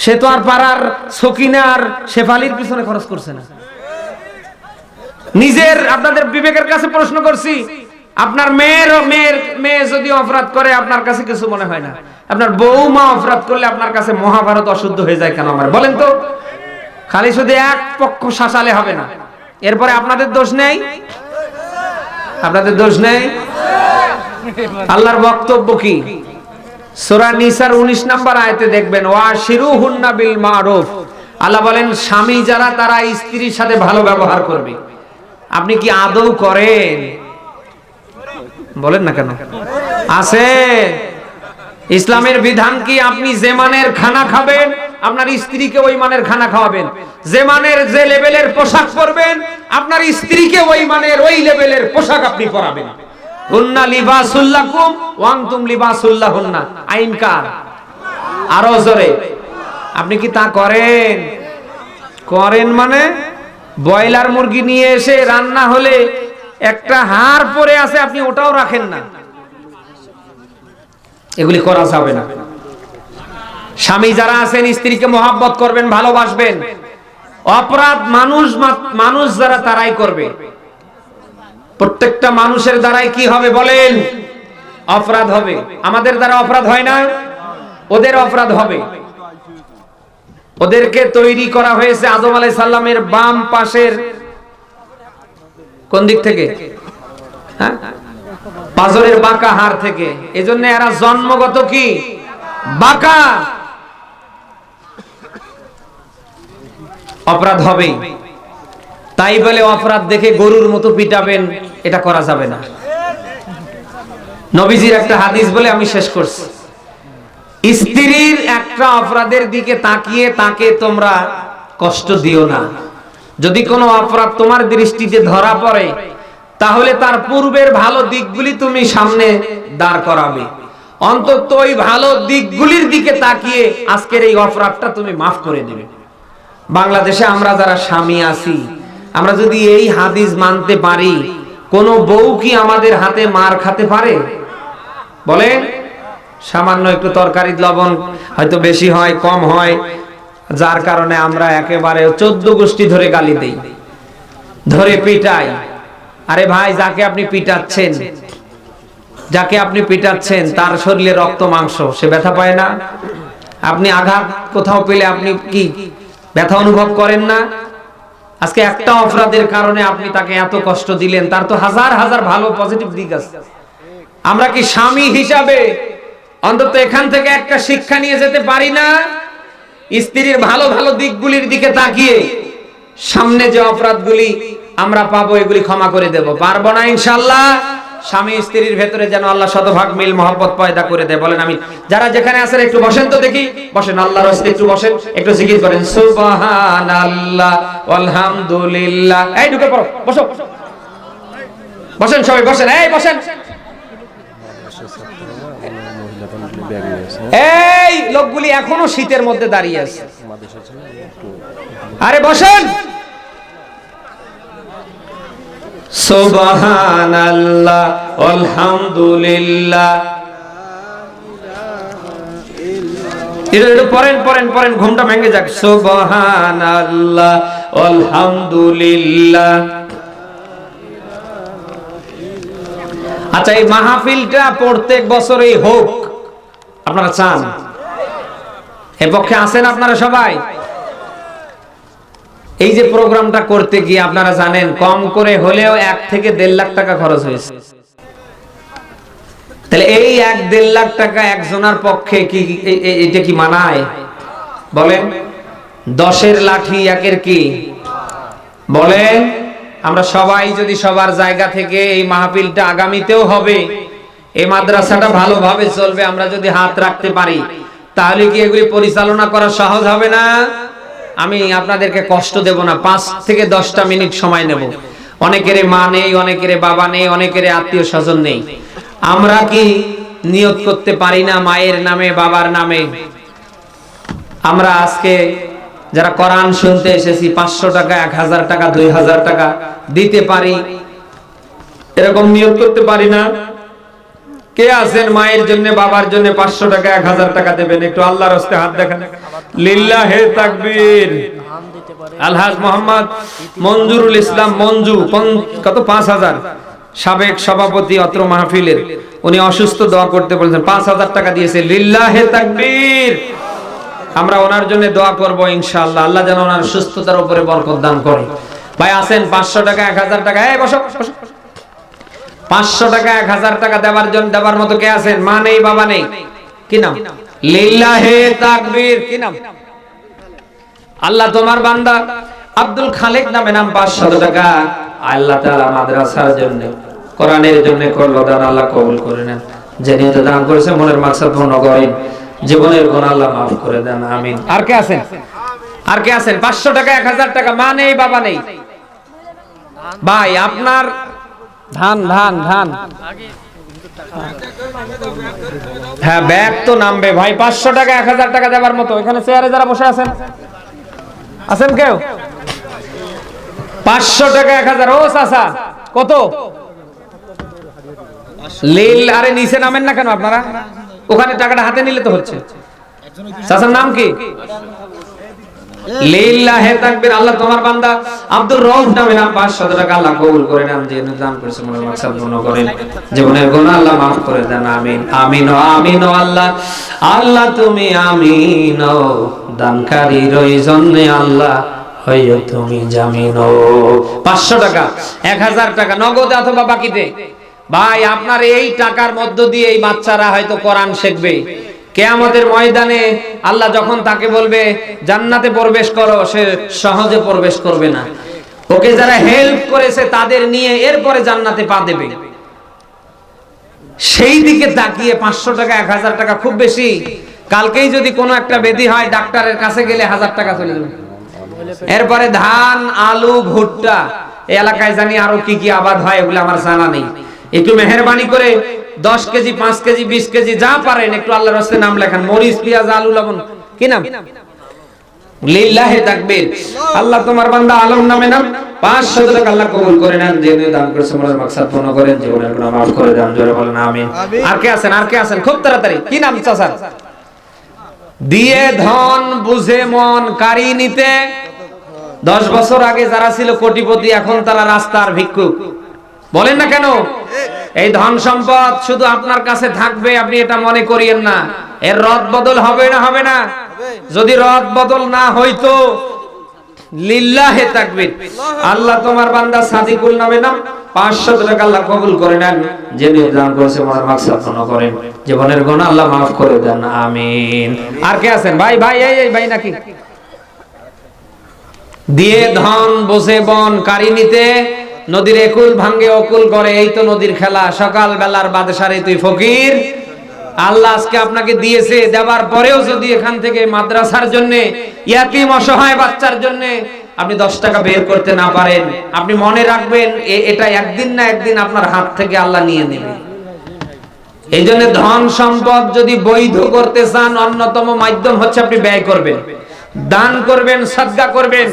সে তো আর পাড়ার সকিনার শেফালির পিছনে খরচ করছে না। নিজের আপনাদের বিবেকের কাছে প্রশ্ন করছি, আপনার মেয়ে যদি অপরাধ করে আপনার কাছে কিছু মনে হয় না, আপনার বৌমা অপরাধ করলে আপনার কাছে মহাভারত অশুদ্ধ হয়ে যায় কেন? আমার বলেন তো। খালি শুধু এক পক্ষ শাসালে হবে না, এরপরে আপনাদের দোষ নেই, আপনাদের দোষ নেই। আল্লাহর বক্তব্য কি? সূরা নিসার 19 নম্বর আয়াতে দেখবেন, ওয়াশিরুহুন্না বিল মারুফ। আল্লাহ বলেন স্বামী যারা তারা স্ত্রীর সাথে ভালো ব্যবহার করবে। আপনি কি আদৌ করেন? বলেন না কেন? আছে ইসলামের বিধান কি আপনি যে মানের খানা খাবেন আপনার স্ত্রীকে ওই মানের খানা খাওয়াবেন, যে মানের যে লেভেলের পোশাক পরবেন আপনার স্ত্রীকে ওই মানের ওই লেভেলের পোশাক আপনি পরাবেন। হুন্না লিবাসুল লাকুম ওয়া আনতুম লিবাসুল লাহুন্না। আইন কার? আরো জোরে। আপনি কি তা করেন? করেন মানে ব্রয়লার মুরগি নিয়ে এসে রান্না হলে একটা হাড় পড়ে আছে, আপনি ওটাও রাখেন না। এগুলি করা যাবে না। স্বামী যারা আছেন স্ত্রীকে মহব্বত করবেন, ভালোবাসবেন। অপরাধ মানুষ যারা তারাই করবে। প্রত্যেকটা মানুষের দ্বারাই কি হবে বলেন? অপরাধ হবে। আমাদের দ্বারা অপরাধ হয় না, ওদের অপরাধ হবে। ওদেরকে তৈরি করা হয়েছে আদম আলাইহিস সালামের বাম পাশের কোন দিক থেকে? হ্যাঁ, পাজরের বাঁকা হাড় থেকে। এজন্য এরা জন্মগত কি বাঁকা। অপরাধ হবে, তাই বলে অপরাধ দেখে গরুর মতো পিটাবেন, এটা করা যাবে না। নবীজির একটা হাদিস বলে আমি শেষ করছি, স্ত্রীর একটা অপরাধের দিকে তাকিয়ে তাকে তোমরা কষ্ট দিও না। যদি কোনো অপরাধ তোমার দৃষ্টিতে ধরা পড়ে তাহলে তার পূর্বের ভালো দিকগুলি তুমি সামনে দাঁড় করাবে, অন্তত ওই ভালো দিকগুলির দিকে তাকিয়ে আজকের এই অপরাধটা তুমি মাফ করে দেবে। বাংলাদেশে আমরা যারা স্বামী আছি, আমরা যদি এই হাদিস মানতে পারি, কোন বউ কি আমাদের হাতে মার খেতে পারে? বলেন। সামান্য একটু তরকারির লবণ হয়তো বেশি হয় কম হয়, যার কারণে আমরা একেবারে 14 গোষ্ঠী ধরে গালি দেই, ধরে পিটাই। আরে ভাই, যাকে আপনি পিটাচ্ছেন তার শরীরে রক্ত মাংস, সে ব্যথা পায় না? আপনি আঘাত কোথাও পেলে আপনি কি ব্যথা অনুভব করেন না? আজকে একটা অপরাধের কারণে আপনি তাকে এত কষ্ট দিলেন, তার তো হাজার হাজার ভালো পজিটিভ দিক আছে। আমরা কি স্বামী হিসাবে অন্তত এখান থেকে একটা শিক্ষা নিয়ে যেতে পারি না? স্ত্রীর ভালো ভালো দিকগুলির দিকে তাকিয়ে সামনে যে অপরাধগুলি আমরা পাবো এগুলি ক্ষমা করে দেব, পারবো না ইনশাআল্লাহ? স্বামী স্ত্রীর ভেতরে যেন আল্লাহ শতভাগ মিল মহব্বত পয়দা করে দেয়। বলেন আমি। যারা যেখানে আছেন একটু বসেন তো দেখি, বসেন, আল্লাহর রাস্তায় একটু বসেন, একটু জিকির করেন সুবহানাল্লাহ আলহামদুলিল্লাহ। এই ঢুকে পড়ো, বসো, বসেন সবাই, বসেন, এই বসেন। এই লোকগুলি এখনো শীতের মধ্যে দাঁড়িয়ে আছে, আরে বসেন। সুবহানাল্লাহ আলহামদুলিল্লাহ। পড়েন, ঘুমটা ভেঙে যাক। সুবহানাল্লাহ আলহামদুলিল্লাহ। আচ্ছা, এই মাহফিলটা প্রত্যেক বছরই হোক, আপনারা চান? এর পক্ষে আছেন আপনারা সবাই? এই যে প্রোগ্রামটা করতে গিয়ে আপনারা জানেন কম করে হলেও 1 থেকে 1.5 লাখ টাকা খরচ হয়েছে। তাহলে এই 1-1.5 লাখ টাকা একজনের পক্ষে কি এটা কি মানায়? বলেন। 10-এর লাঠি 1-এর কি? বলেন। আমরা সবাই যদি সবার জায়গা থেকে এই মাহফিলটা আগামীতেও হবে, এই মাদ্রাসাটা ভালোভাবে চলবে, আমরা যদি হাত রাখতে পারি, তাহলে কি এগুলি পরিচালনা করা সহজ হবে না? আমি আপনাদেরকে কষ্ট দেব না, 5 থেকে 10টা মিনিট সময় নেব। অনেকের মা নেই, অনেকের বাবা নেই, অনেকের আত্মীয় স্বজন নেই। আমরা কি নিয়ত করতে পারি না মায়ের নামে, বাবার নামে? আমরা আজকে যারা কোরআন শুনতে এসেছি 500 টাকা, 1000 টাকা, 2000 টাকা দিতে পারি, এরকম নিয়ত করতে পারি না? কে আছেন মায়ের জন্য, বাবার জন্য 500 টাকা, 1000 টাকা দেবেন? একটু আল্লাহর রাস্তায় হাত দেখান। লিল্লাহে তাকবীর। আলহাজ মোহাম্মদ মঞ্জুরুল ইসলাম মঞ্জু, কত? 5000। সাবেক সভাপতি অত্র মাহফিলের, উনি অসুস্থ, দোয়া করতে বলেছেন, 5000 টাকা দিয়েছে। লিল্লাহে তাকবীর। আমরা ওনার জন্য দোয়া করব ইনশাআল্লাহ, আল্লাহ যেন ওনার সুস্থতার উপরে বরকত দান করে। ভাই আছেন 500 টাকা, 1000 টাকা? এই বসো বসো। 500 টাকা, 1000 টাকা দেওয়ার জন্য, দেওয়ার মতো কে আছেন? মা নেই, বাবা নেই? কি নাম? লিল্লাহে তাকবীর। কি নাম? আল্লাহ তোমার বান্দা আব্দুল খালেক নামে নাম, 500 টাকা আল্লাহ তাআলা মাদ্রাসার জন্য, কোরআনের জন্য করলো দান, আল্লাহ কবুল করে নেন। যে নিয়তে দান করেছে মনের মাকসাদ পূর্ণ করেন, জীবনের গুনাহ আল্লাহ maaf করে দেন, আমিন। আর কে আছেন? আর কে আছেন? 500 টাকা, 1000 টাকা, মা নেই, বাবা নেই? ভাই আপনার ধান ধান ধান, হ্যাঁ ব্যাগ তো নামবে ভাই। 500 টাকা, 1000 টাকা দেওয়ার মতো এখানে চেয়ারে যারা বসে আছেন, আছেন কেউ? 500 টাকা, 1000। ও চাচা কত? লিল। আরে নিচে নামেন না কেন আপনারা? ওখানে টাকাটা হাতে নিলে তো হচ্ছে। চাচার নাম কি? লিল্লাহে তাকবীর। আল্লাহ তোমার বান্দা আব্দুর রউফ নামে নাম, 500 টাকা আল্লাহ কবুল করে নেন। যে দান করেছে মনের মাকসাদ পূর্ণ করেন, জীবনের গুনাহ আল্লাহ maaf করে দেন, আমিন। আমিন ও আমিন ও আল্লাহ, আল্লাহ তুমি আমিন ও দানকারীর ওই জন্য আল্লাহ হইও তুমি জামিন ও। 500 টাকা, 1000 টাকা নগদে অথবা বাকিতে। ভাই আপনার এই টাকার মধ্য দিয়ে এই বাচ্চারা হয়তো কোরআন শিখবে। কিয়ামতের ময়দানে আল্লাহ যখন তাকে বলবে জান্নাতে প্রবেশ করো, সে সহজে প্রবেশ করবে না। ওকে যারা হেল্প করেছে তাদের নিয়ে এরপরে জান্নাতে পা দেবে। সেই দিকে তাকিয়ে 500 টাকা, 1000 টাকা খুব বেশি। কালকেই যদি কোনো একটা ব্যাধি হয়, ডাক্তারের কাছে গেলে 1000 টাকা চলে যাবে। এরপরে ধান, আলু, ভুট্টা, এই এলাকায় জানি আরো কি কি আবাদ হয়, এগুলো আমার জানা নেই। একটু মেহেরবানি করে 10 কেজি, 5 কেজি, 20 কেজি যা পারেন একটু আল্লাহর রাস্তায় নাম লেখান। মরিচ, পেঁয়াজ, আলু, লবণ। কি নাম? লিল্লাহে তাকবীর। আল্লাহ তোমার বান্দা আলম নামে নাম, 500 টাকা আল্লাহ কবুল করে নেন। যে দান করেছে মনের মাকসাদ পূর্ণ করেন, জীবনের গুনাহ maaf করে দেন। জোরে বলেন আমিন। আর কে আছেন? আর কে আছেন? খুব তাড়াতাড়ি। কি নাম চাচা? দিয়ে ধন বুঝে মন কারি নিতে। 10 বছর আগে যারা ছিল কোটিপতি, এখন তারা রাস্তার ভিক্ষুক। বলেন না কেন? এই ধন সম্পদ শুধু আপনার কাছে থাকবে, আপনি এটা মনে করিয়েন না। এর রদ বদল হবে না? হবে না? যদি রদ বদল না হইতো, লিল্লাহে তাকবীর। আল্লাহ তোমার বান্দা সাদিকুল নামে নাম, 500 টাকা আল্লাহ কবুল করে নেন। যে দান করেছে মনের মাকসাদ পূর্ণ করেন, জীবনের গুনাহ আল্লাহ maaf করে দেন, আমিন। আর কে আছেন? ভাই ভাই এই ভাই নাকি? দিয়ে ধন বসে বন কারি নিতে, নদীর একুল ভাঙ্গে অকুল করে, এই তো নদীর খেলা। সকাল বেলার বাদশারে তুই ফকির। আল্লাহ আজকে আপনাকে দিয়েছে, দেওয়ার পরেও যদি এখান থেকে মাদ্রাসার জন্য, ইয়াতিম অসহায় বাচ্চার জন্য আপনি 10 টাকা বের করতে না পারেন, আপনি মনে রাখবেন এটা একদিন না একদিন আপনার হাত থেকে আল্লাহ নিয়ে নেবে। এই জন্য ধন সম্পদ যদি বৈধ করতে চান, অন্যতম মাধ্যম হচ্ছে আপনি ব্যয় করবেন, দান করবেন, সাদকা করবেন।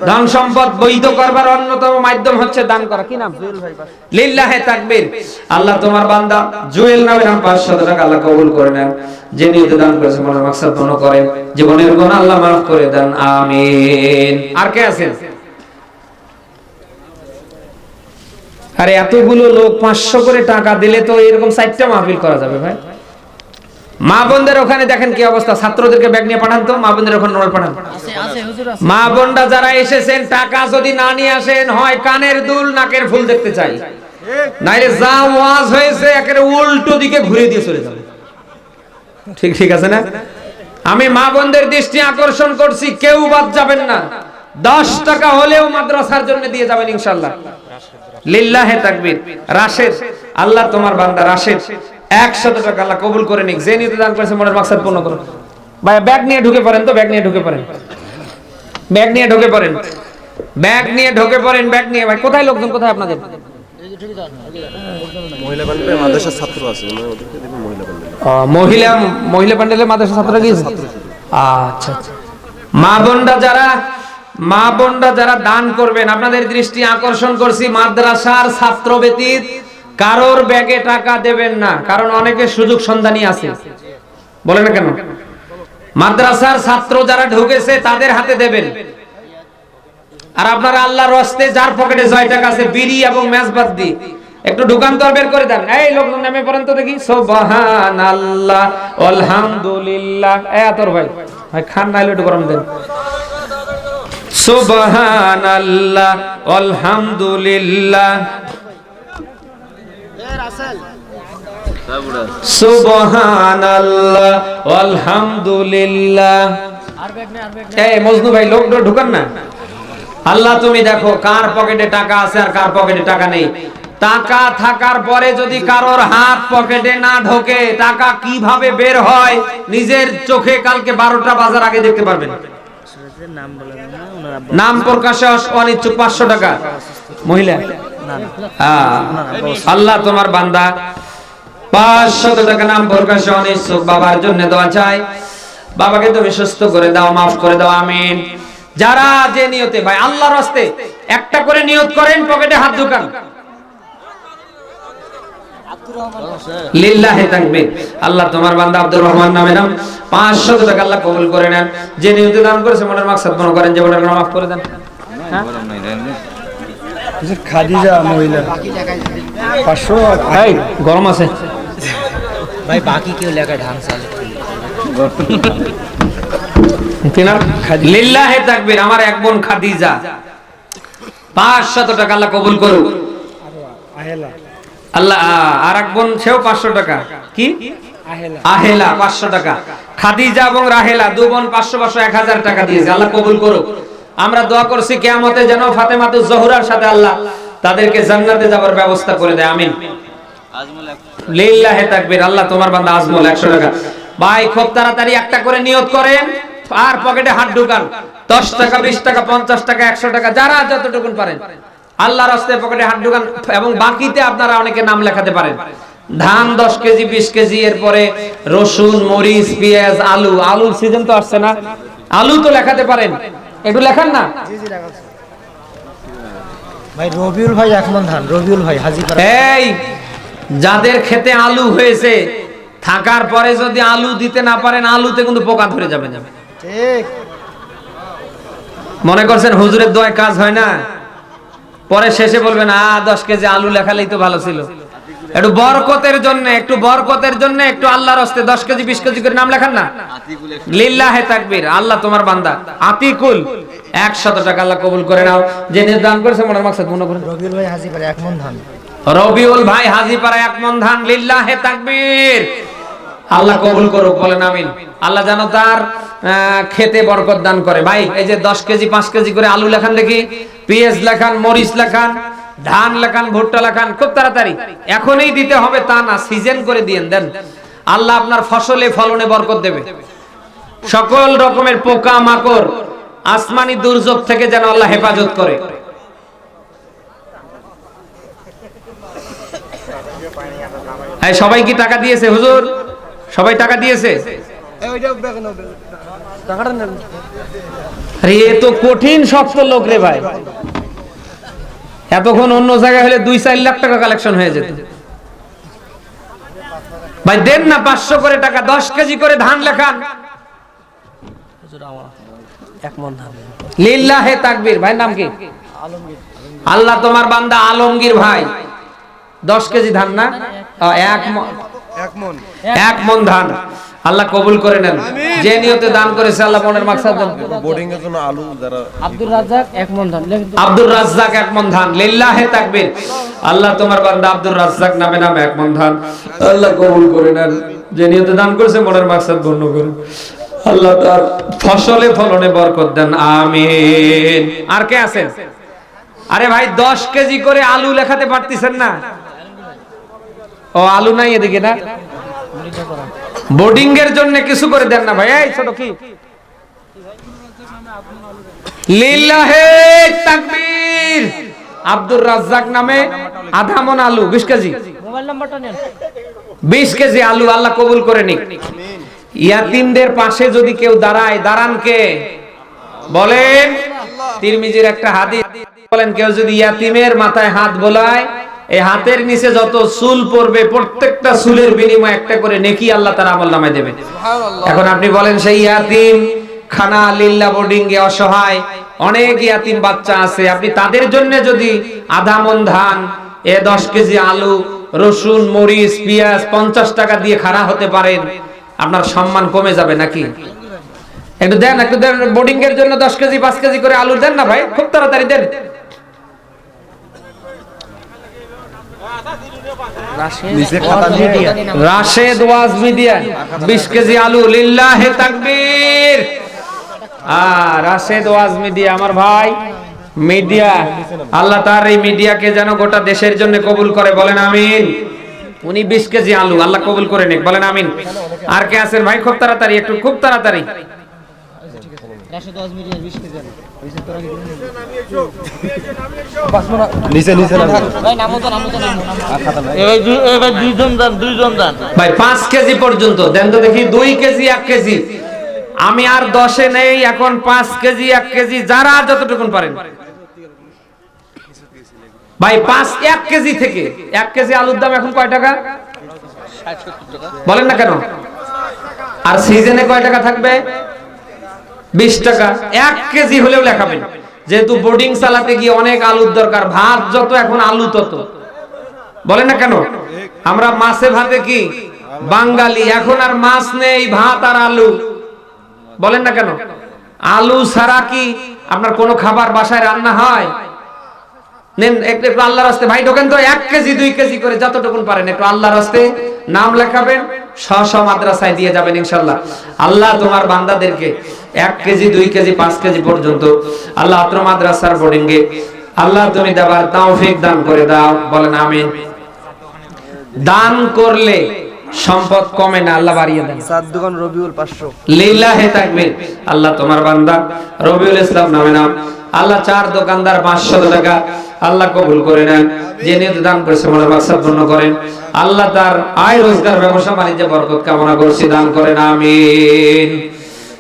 ধন সম্পদ বৈধ করবার অন্যতম মাধ্যম হচ্ছে দান করা। কি নাম? লিল্লাহে তাকবীর। আল্লাহ তোমার বান্দা জুয়েল নামে নাম, 500 টাকা আল্লাহ কবুল করে নেন। যে নিয়তে দান করেছে মনের মাকসাদ পূর্ণ করেন, জীবনের গুনাহ আল্লাহ maaf করে দেন, আমিন। আর কে আছেন? আরে এতগুলো লোক 500 করে টাকা দিলে তো এরকম 4টা মাহফিল করা যাবে ভাই। মা বোনদের ওখানে দেখেন কি অবস্থা, ছাত্রদেরকে ব্যাগ নিয়ে পাঠান তো, মা বোনদের ওখানে নোট পাঠান। মা বোনরা যারা এসেছেন, টাকা যদি না নিয়ে আসেন, হয় কানের দুল, নাকের ফুল দেখতে চাই, নাইলে যা ওয়াজ হয়েছে একেবারে উল্টো দিকে ঘুরে দিয়ে চলে যাবে। ঠিক ঠিক আছে না? আমি মা বোনদের দৃষ্টি আকর্ষণ করছি, কেউ বাদ যাবেন না। 10 টাকা হলেও মাদ্রাসার জন্য দিয়ে যাবেন ইনশাআল্লাহ। লিল্লাহে তাকবীর। রাশেদ, আল্লাহ তোমার বান্দা রাশেদ 100 টাকা আল্লাহ কবুল করে নিক। যে নিতে দান করেছে মনের মাকসাদ পূর্ণ করুন। ভাই ব্যাগ নিয়ে ঢুকে পড়েন তো, ব্যাগ নিয়ে ঢুকে পড়েন, ব্যাগ নিয়ে ঢুকে পড়েন, ব্যাগ নিয়ে ঢুকে পড়েন, ব্যাগ নিয়ে। ভাই কোথায় লোকজন, কোথায় আপনাদের? মহিলা প্যান্ডেলে মাদ্রাসার ছাত্র আছে, ওদেরকে দেবেন মহিলা প্যান্ডেলে। মহিলা প্যান্ডেলে মাদ্রাসার ছাত্ররা গিয়েছে। আচ্ছা আচ্ছা। মা বোনরা যারা দান করবেন, আপনাদের দৃষ্টি আকর্ষণ করছি, মাদ্রাসার ছাত্র ব্যতীত কারোর ব্যাগে টাকা দেবেন না, কারণ অনেকে সুযোগ সন্ধানী আছে। বলে না কেন? মাদ্রাসার ছাত্র যারা ঢুকেছে তাদের হাতে দেবেন। আর আপনারা আল্লাহর রাস্তায় যার পকেটে 6 টাকা আছে, বিড়ি এবং মেজবাত দি একটু দোকান তো বের করে দেন। এই লোকজন নেমে পড়েন তো দেখি। সুবহানাল্লাহ আলহামদুলিল্লাহ। তোর ভাই খান নাইলে একটু গরম দেন। সুবহানাল্লাহ আলহামদুলিল্লাহ সুবহানাল্লাহ আলহামদুলিল্লাহ। এই মজনু ভাই লোকটা ঢুকান না। আল্লাহ তুমি দেখো কার পকেটে টাকা আছে আর কার পকেটে টাকা নেই। টাকা থাকার পরে যদি কারোর হাত পকেটে না ঢোকে, টাকা কিভাবে বের হয় নিজের চোখে কালকে 12টা বাজার আগে দেখতে পারবেন। নাম প্রকাশে অনিচ্ছুক 500 টাকা মহিলা। আল্লাহ তোমার বান্দা 500 টাকা নাম প্রকাশে অনিচ্ছুক বাবার জন্য দোয়া চাই। বাবাকে তুমি সুস্থ করে দাও, মাফ করে দাও, আমিন। যারা যে নিয়তে ভাই আল্লাহর রাস্তায় একটা করে নিয়ত করেন, পকেটে হাত ঢুকান, লিল্লাহি তাকবীর। আল্লাহ তোমার বান্দা আব্দুর রহমান নামে নাম 500 টাকা আল্লাহ কবুল করে নেন। যে নিয়তে দান করেছে মনের মাকসাদ পূর্ণ করেন, জীবনের গুনাহ মাফ করে দেন। খাদিজা মহিলা 500। এই গরম আছে ভাই, বাকি কেউ লেখা ঢাং চালে লিল্লাহি তাকবীর। আমার এক বোন খাদিজা 500 টাকা আল্লাহ কবুল করুক। আল্লাহ আর এক বোন সেও 500 টাকা। কি আহেলা 500 টাকা। খাদিজা এবং রাহেলা 2 বোন 500 1000 টাকা দিয়েছে। আল্লাহ কবুল করুক। আমরা দোয়া করছি কিয়ামতে যেন ফাতেমাতুজ জোহরার সাথে আল্লাহ তাদেরকে জান্নাতে যাওয়ার ব্যবস্থা করে দেয়, আমিন। লিল্লাহি তাকবীর। আল্লাহ তোমার বান্দা আজমল 100 টাকা। ভাই খুব তাড়াতাড়ি একটা করে নিয়ত করেন আর পকেটে হাত ঢুকান। 10 টাকা 20 টাকা 50 টাকা 100 টাকা যারা যতটুকুন পারেন আল্লাহর রাস্তায় পকেটে হাত ঢুকান। এবং বাকিতে আপনারা অনেকে নাম লেখাতে পারেন। ধান 10 কেজি 20 কেজি, এরপরে রসুন, মরিচ, পেঁয়াজ, আলু। আলুর সিজন তো আসছে না, আলু তো লেখাতে পারেন, একটু লেখান না। ভাই রবিউল ভাই 1 মণ ধান, রবিউল ভাই হাজীপাড়া। এই যাদের খেতে আলু হয়েছে থাকার পরে যদি আলু দিতে না পারেন, আলুতে কিন্তু পোকা ধরে যাবে। ঠিক মনে করছেন হুজুরের দোয়ায় কাজ হয় না, পরে শেষে বলবেন 10 কেজি আলু লেখালেই তো ভালো ছিল। একটু বরকতের জন্য একটু আল্লাহর রাস্তায় 10 কেজি 20 কেজি করে নাম লেখান না। লিল্লাহি তাকবীর। আল্লাহ তোমার বান্দা আতিকুল 100 টাকা আল্লাহ কবুল করে নাও। যে দান করেছে মনের মাকসাদ পূর্ণ করুন। রবিউল ভাই হাজীপাড়া 1 মণ ধান। রবিউল ভাই হাজীপাড়া 1 মণ ধান। লিল্লাহি তাকবীর। আল্লাহ কবুল করুক, বলেন আমিন। আল্লাহ যেন তার খেতে বরকত দান করে। ভাই এই যে 10 কেজি 5 কেজি করে আলু লেখান দেখি, পেঁয়াজ লেখান, মরিচ লেখান, ধান লেখান, ভুট্টা লেখান। খুব তাড়াতাড়ি, এখনই দিতে হবে তা না, সিজন করে দেন। আল্লাহ আপনার ফসলে ফলনে বরকত দেবে। সকল রকমের পোকা মাকড়, আসমানি দুর্যোগ থেকে যেন আল্লাহ হেফাজত করে। সবাই কি টাকা দিয়েছে হুজুর? সবাই টাকা দিয়েছে? আরে এ তো কঠিন শক্ত লোক রে ভাই। এতক্ষণ অন্য জায়গায় হলে 2-4 লাখ টাকা কালেকশন হয়ে যেত। ভাই দেন না 500 করে টাকা, 10 কেজি করে ধান লেখান। 1 মণ ধান। লিল্লাহি তাকবীর। ভাই নাম কি? আল্লাহ তোমার বান্দা আলমগীর ভাই 10 কেজি ধান না, 1 মণ ধান আল্লাহ কবুল করে নেন। যে নিয়তে দান করেছে আল্লাহ মনের মাকসাদ দান। বোর্ডিং এর জন্য আলু যারা আব্দুর রাজ্জাক 1 মণ ধান। আব্দুর রাজ্জাক 1 মণ ধান। লিল্লাহি তাকবীর। আল্লাহ তোমার বান্দা আব্দুর রাজ্জাক নামে 1 মণ ধান আল্লাহ কবুল করে নেন। যে নিয়তে দান করেছে মনের মাকসাদ পূর্ণ করুন। আল্লাহ তার ফসলে ফলনে বরকত দেন, আমিন। আর কে আছেন? আরে ভাই 10 কেজি করে আলু লেখাতে পারতেছেন না? ও আলু নাই এদিকে না, বোর্ডিং এর জন্য কিছু করে দেন না ভাই। এই ছোট কি লিল্লাহি তাকবীর। আব্দুর রাজ্জাক নামে 1/2 মণ আলু 20 কেজি। মোবাইল নাম্বারটা নেন। 20 কেজি আলু আল্লাহ কবুল করে নিক। ইয়াতিমদের পাশে যদি কেউ দাঁড়ায়, দাঁড়ান কে? বলেন। তিরমিজির একটা হাদিস বলেন, কেউ যদি ইয়াতিমের মাথায় হাত বোলায়, এই হাতের নিচে যত চুল পড়বে প্রত্যেকটা চুলের বিনিময়ে একটা করে নেকি আল্লাহ তার আমলনামায় দেবে। এখন আপনি বলেন, সেই ইয়াতিম খানা লিল্লা বোর্ডিং এ অসহায় অনেক ইয়াতিম বাচ্চা আছে, আপনি তাদের জন্য যদি আধা মন ধান, 10 কেজি আলু, রসুন, মরিচ, পেঁয়াজ 50 টাকা দিয়ে খাড়া হতে পারেন, আপনার সম্মান কমে যাবে নাকি? একটু দেন, একটু দেন, বোর্ডিং এর জন্য 10 কেজি 5 কেজি করে আলু দেন না ভাই, খুব তাড়াতাড়ি দেন। রাশেদ ওয়াজ মিডিয়া 20 কেজি আলু, লিল্লাহে তাকবীর। রাশেদ ওয়াজ মিডিয়া আমার ভাই মিডিয়া, আল্লাহ তার এই মিডিয়াকে যেন গোটা দেশের জন্য কবুল করে, বলেন আমিন। উনি 20 কেজি আলু আল্লাহ কবুল করে নেক, বলেন আমিন। আর কে আছেন ভাই? খুব তাড়াতাড়ি, একটু খুব তাড়াতাড়ি। ভাই 5 কেজি পর্যন্ত দেন তো দেখি, 2 কেজি 1 কেজি, আমি আর 10-এ নেই, এখন 5 কেজি 1 কেজি, যারা যতটুকুন পারেন ভাই। 1 কেজি থেকে 1 কেজি আলুর দাম এখন কয় টাকা বলেন না কেন? আর সিজনে কয় টাকা থাকবে? 20 টাকা। 1 কেজি হলেও লেখাবেন, যেহেতু বোর্ডিং চালাতে গিয়ে অনেক আলুর দরকার, ভাত যত এখন আলু তত, বলেন না কেন? আমরা মাছে ভাতে কি বাঙালি, এখন আর মাছ নেই, ভাত আর আলু, বলেন না কেন? আলু ছাড়া কি আপনার কোনো খাবার বাসায় রান্না হয়? নেন একটু আল্লাহর রাস্তে ভাই ঢোকেন তো, 1 কেজি 2 কেজি করে যতটুকুন পারেন একটু আল্লাহর রাস্তে নাম লেখাবেন, স্ব মাদ্রাসায় দিয়ে যাবেন ইনশাআল্লাহ। আল্লাহ তোমার বান্দাদেরকে 1 কেজি 2 কেজি 5 কেজি পর্যন্ত আল্লাহ আত্র মাদ্রাসার বোর্ডিং এ আল্লাহ তুমি দেবার তৌফিক দান করে দাও, বলেন আমিন। দান করলে সম্পদ কমে না, আল্লাহ বাড়িয়ে দেন। সাত দোকান রবিউল 500 লিল্লাহে তাকবীর। আল্লাহ তোমার বান্দা রবিউল ইসলাম নামে নাম, আল্লাহ 4 দোকানদার 500 টাকা আল্লাহ কবুল করে নেন, যিনি দান করেছে মনের মাকসাদ পূর্ণ করেন, আল্লাহ তার আয় রোজগার ব্যবসা বাণিজ্যে বরকত কামনা করছি, দান করেন আমিন।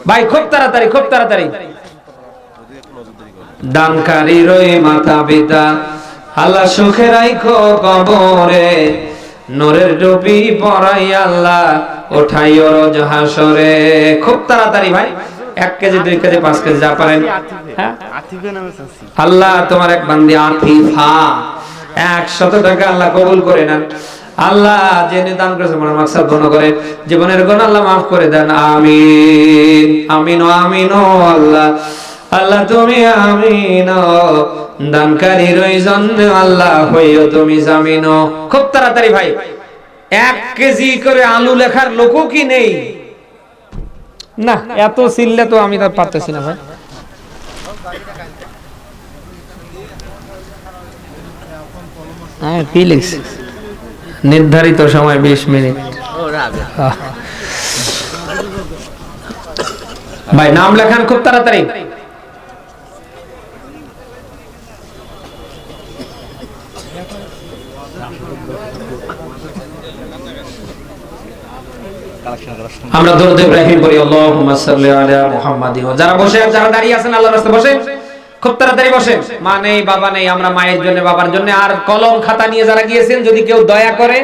ভাই খুব তাড়াতাড়ি, খুব তাড়াতাড়ি। দানকারীর ওই মাতা পিতা আল্লাহ সুখে রাখো কবরে, নূরের টুপি পরাই আল্লাহ ওঠাইও রোজ হাসরে। খুব তাড়াতাড়ি ভাই, 1 কেজি 2 কেজি 5 কেজি যা পারেন। আল্লাহ তোমার এক বান্দি আতিফা 100 টাকা আল্লাহ কবুল করে নেন। আল্লাহ জেনে দান করেছে মনের মাকসাদ পূর্ণ করে, জীবনের গুনাহ আল্লাহ মাফ করে দেন আমিন। আমিন আমিন আল্লাহ, আল্লাহ তুমি আমিন। দানকারীর ওই জন্য আল্লাহ হইও তুমি জামিন। খুব তাড়াতাড়ি ভাই, 1 কেজি করে আলু লেখার লোকও কি নেই? না, এত সিললে তো আমি তার পারতেছি না ভাই। হ্যাঁ কি লিখছি? নির্ধারিত সময় 20 মিনিট। ভাই নাম লেখান খুব তাড়াতাড়ি। আমরা দরুদ ইব্রাহিম পড়ি, আল্লাহুম্মা সাল্লি আলা মুহাম্মাদি। যারা বসে যারা দাঁড়িয়ে আছেন আল্লাহর রাস্তায় বসেন, খুব তাড়াতাড়ি বসেন। মা নেই, বাবা নেই, আমরা মায়ের জন্য বাবার জন্য, আর কলম খাতা নিয়ে যারা গিয়েছেন, যদি কেউ দয়া করে,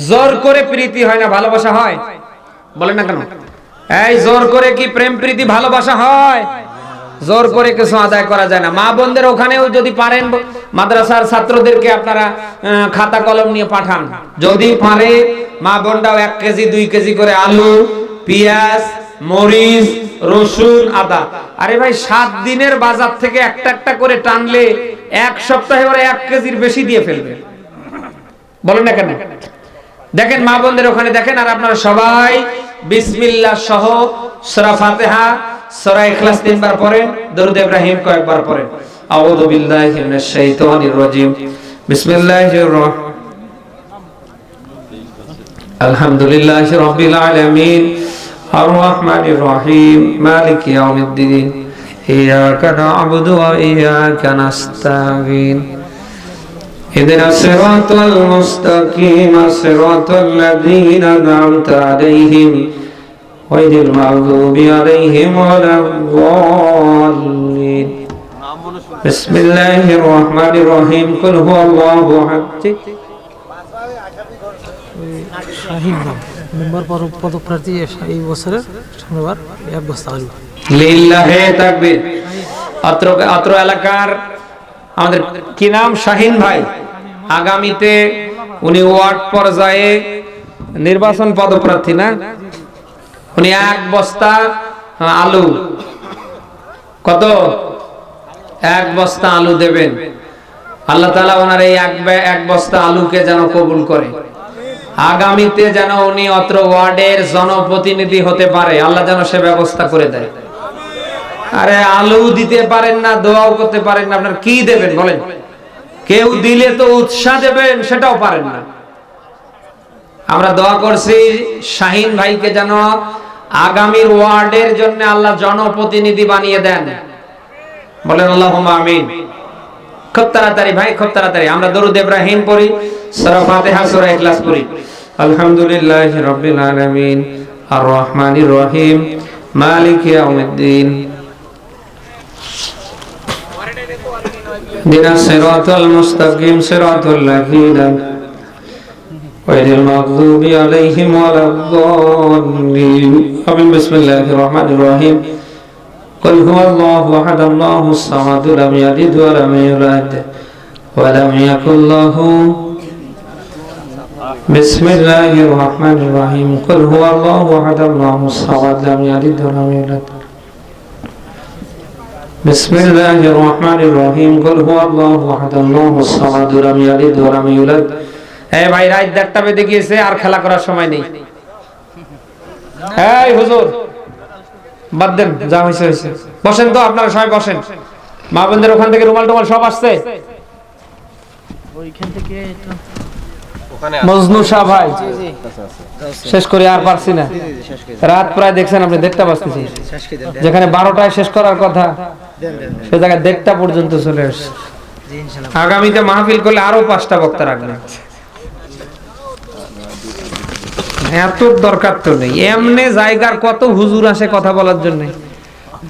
জোর করে প্রীতি হয় না, ভালোবাসা হয়, বলেন না কেন? এই জোর করে কি প্রেম প্রীতি ভালোবাসা হয়? জোর করে কিছু আদায় করা যায় না। মা বোনদের ওখানেও যদি পারেন মাদ্রাসার ছাত্রদেরকে আপনারা খাতা কলম নিয়ে পাঠান, যদি পারে মা বোনরাও 1 কেজি 2 কেজি করে আলু, পেঁয়াজ, মরিচ, রসুন, আদা। আরে ভাই 7 দিনের বাজার থেকে একটা একটা করে টানলে 1 সপ্তাহে ওরা 1 কেজির বেশি দিয়ে ফেলবে, বলেন না কেন? দেখেন মা বোনদের ওখানে দেখেন। আর আপনারা সবাই বিসমিল্লাহ সহ সূরা ফাতিহা, সূরা ইখলাস 3 বার পড়েন, দরুদ ইব্রাহিম কয়েকবার পড়েন। আউযু বিল্লাহি মিনাশ শাইতানির রাজিম, বিসমিল্লাহির রাহমানির আলহামদুলিল্লাহি রাব্বিল আলামিন আর রাহমানির রহিম মালিকি ইয়াউমিদ্দিন ইয়্যাকা না'বুদু ওয়া ইয়্যাকা নাস্তাঈন اهدنا الصراط المستقيم صراط الذين أنعمت عليهم গয়রিল মাগদুবি আলাইহিম ওয়ালাদ-দাল্লিন। বিসমিল্লাহির রহমানির রহিম। কুল হুয়াল্লাহু আহাদ। শাহিন মেম্বার পদপ্রার্থী এই বছরের শনিবার 1 বস্তা আলু। লিল্লাহে তাকবীর। অত্র এলাকার আমাদের কি নাম? শাহিন ভাই। আগামীতে উনি ওয়ার্ড পর্যায়ে নির্বাচন পদপ্রার্থী না? উনি 1 বস্তা আলু, কত? 1 বস্তা আলু দেবেন। আল্লাহ তাআলা ওনার এই এক বস্তা আলুকে যেন কবুল করে। আগামীতে যেন উনি অত্র ওয়ার্ডের জনপ্রতিনিধি হতে পারে, আল্লাহ যেন সে ব্যবস্থা করে দেয়। আরে আলু দিতে পারেন না, দোয়াও করতে পারেন না, আপনার কি দেবেন বলেন? কেউ দিলে তো উৎসাহ দেবেন, সেটাও পারেন না। আমরা দোয়া করছি শাহিন ভাইকে যেন আগামীর ওয়ার্ডের জন্য আল্লাহ জনপ্রতিনিধি বানিয়ে দেন, বলেন আল্লাহুম্মা আমিন। খুব তাড়াতাড়ি ভাই, খুব তাড়াতাড়ি আমরা দরুদ ইব্রাহিম পড়ি, সূরা ফাতিহা, সূরা ইখলাস পড়ি। আলহামদুলিল্লাহি রাব্বিল আলামিন, আর রহমানির রহিম, মালিকি ইয়াউমিদ্দিন, ইহদিনাস সিরাতাল মুস্তাকিম, সিরাতাল লাযীনা গয়রিল মাগদুবি আলাইহিম ওয়ালাদ-দাল্লিন। আমিন। বিসমিল্লাহির রহমানির রহিম। قل هو الله أحد الله الصمد لم يلد ولم يولد ولم يكن له. بسم الله الرحمن الرحيم. قل هو الله أحد الله الصمد لم يلد ولم يولد. بسم الله الرحمن الرحيم. قل هو الله أحد الله الصمد لم يلد ولم يولد. এই ভাই, রাত 1টা বেজে গিয়েছে, আর খেলা করার সময় নেই। এই হুজুর, বাদ দেন, যা হয়েছে হয়েছে। বসেন তো, আপনারা সবাই বসেন। মা বোনদের ওখান থেকে রুমাল টুমাল সব আসছে? ওইখান থেকে ওখানে মজনু শাহ ভাই, শেষ করে আর পারছি না। রাত প্রায় দেখছেন আপনি 1টা বাজতেছে, যেখানে 12টায় শেষ করার কথা সে জায়গায় 1টা পর্যন্ত চলে আসছে। আগামীতে মাহফিল করলে আরো 5টা বক্তা রাখবেন। এত দরকার তো নেই, এমনি জায়গার কত হুজুর আসে কথা বলার জন্য।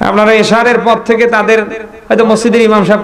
আপনারা এশারের পর থেকে তাদের হয়তো মসজিদের ইমাম সাহেবকে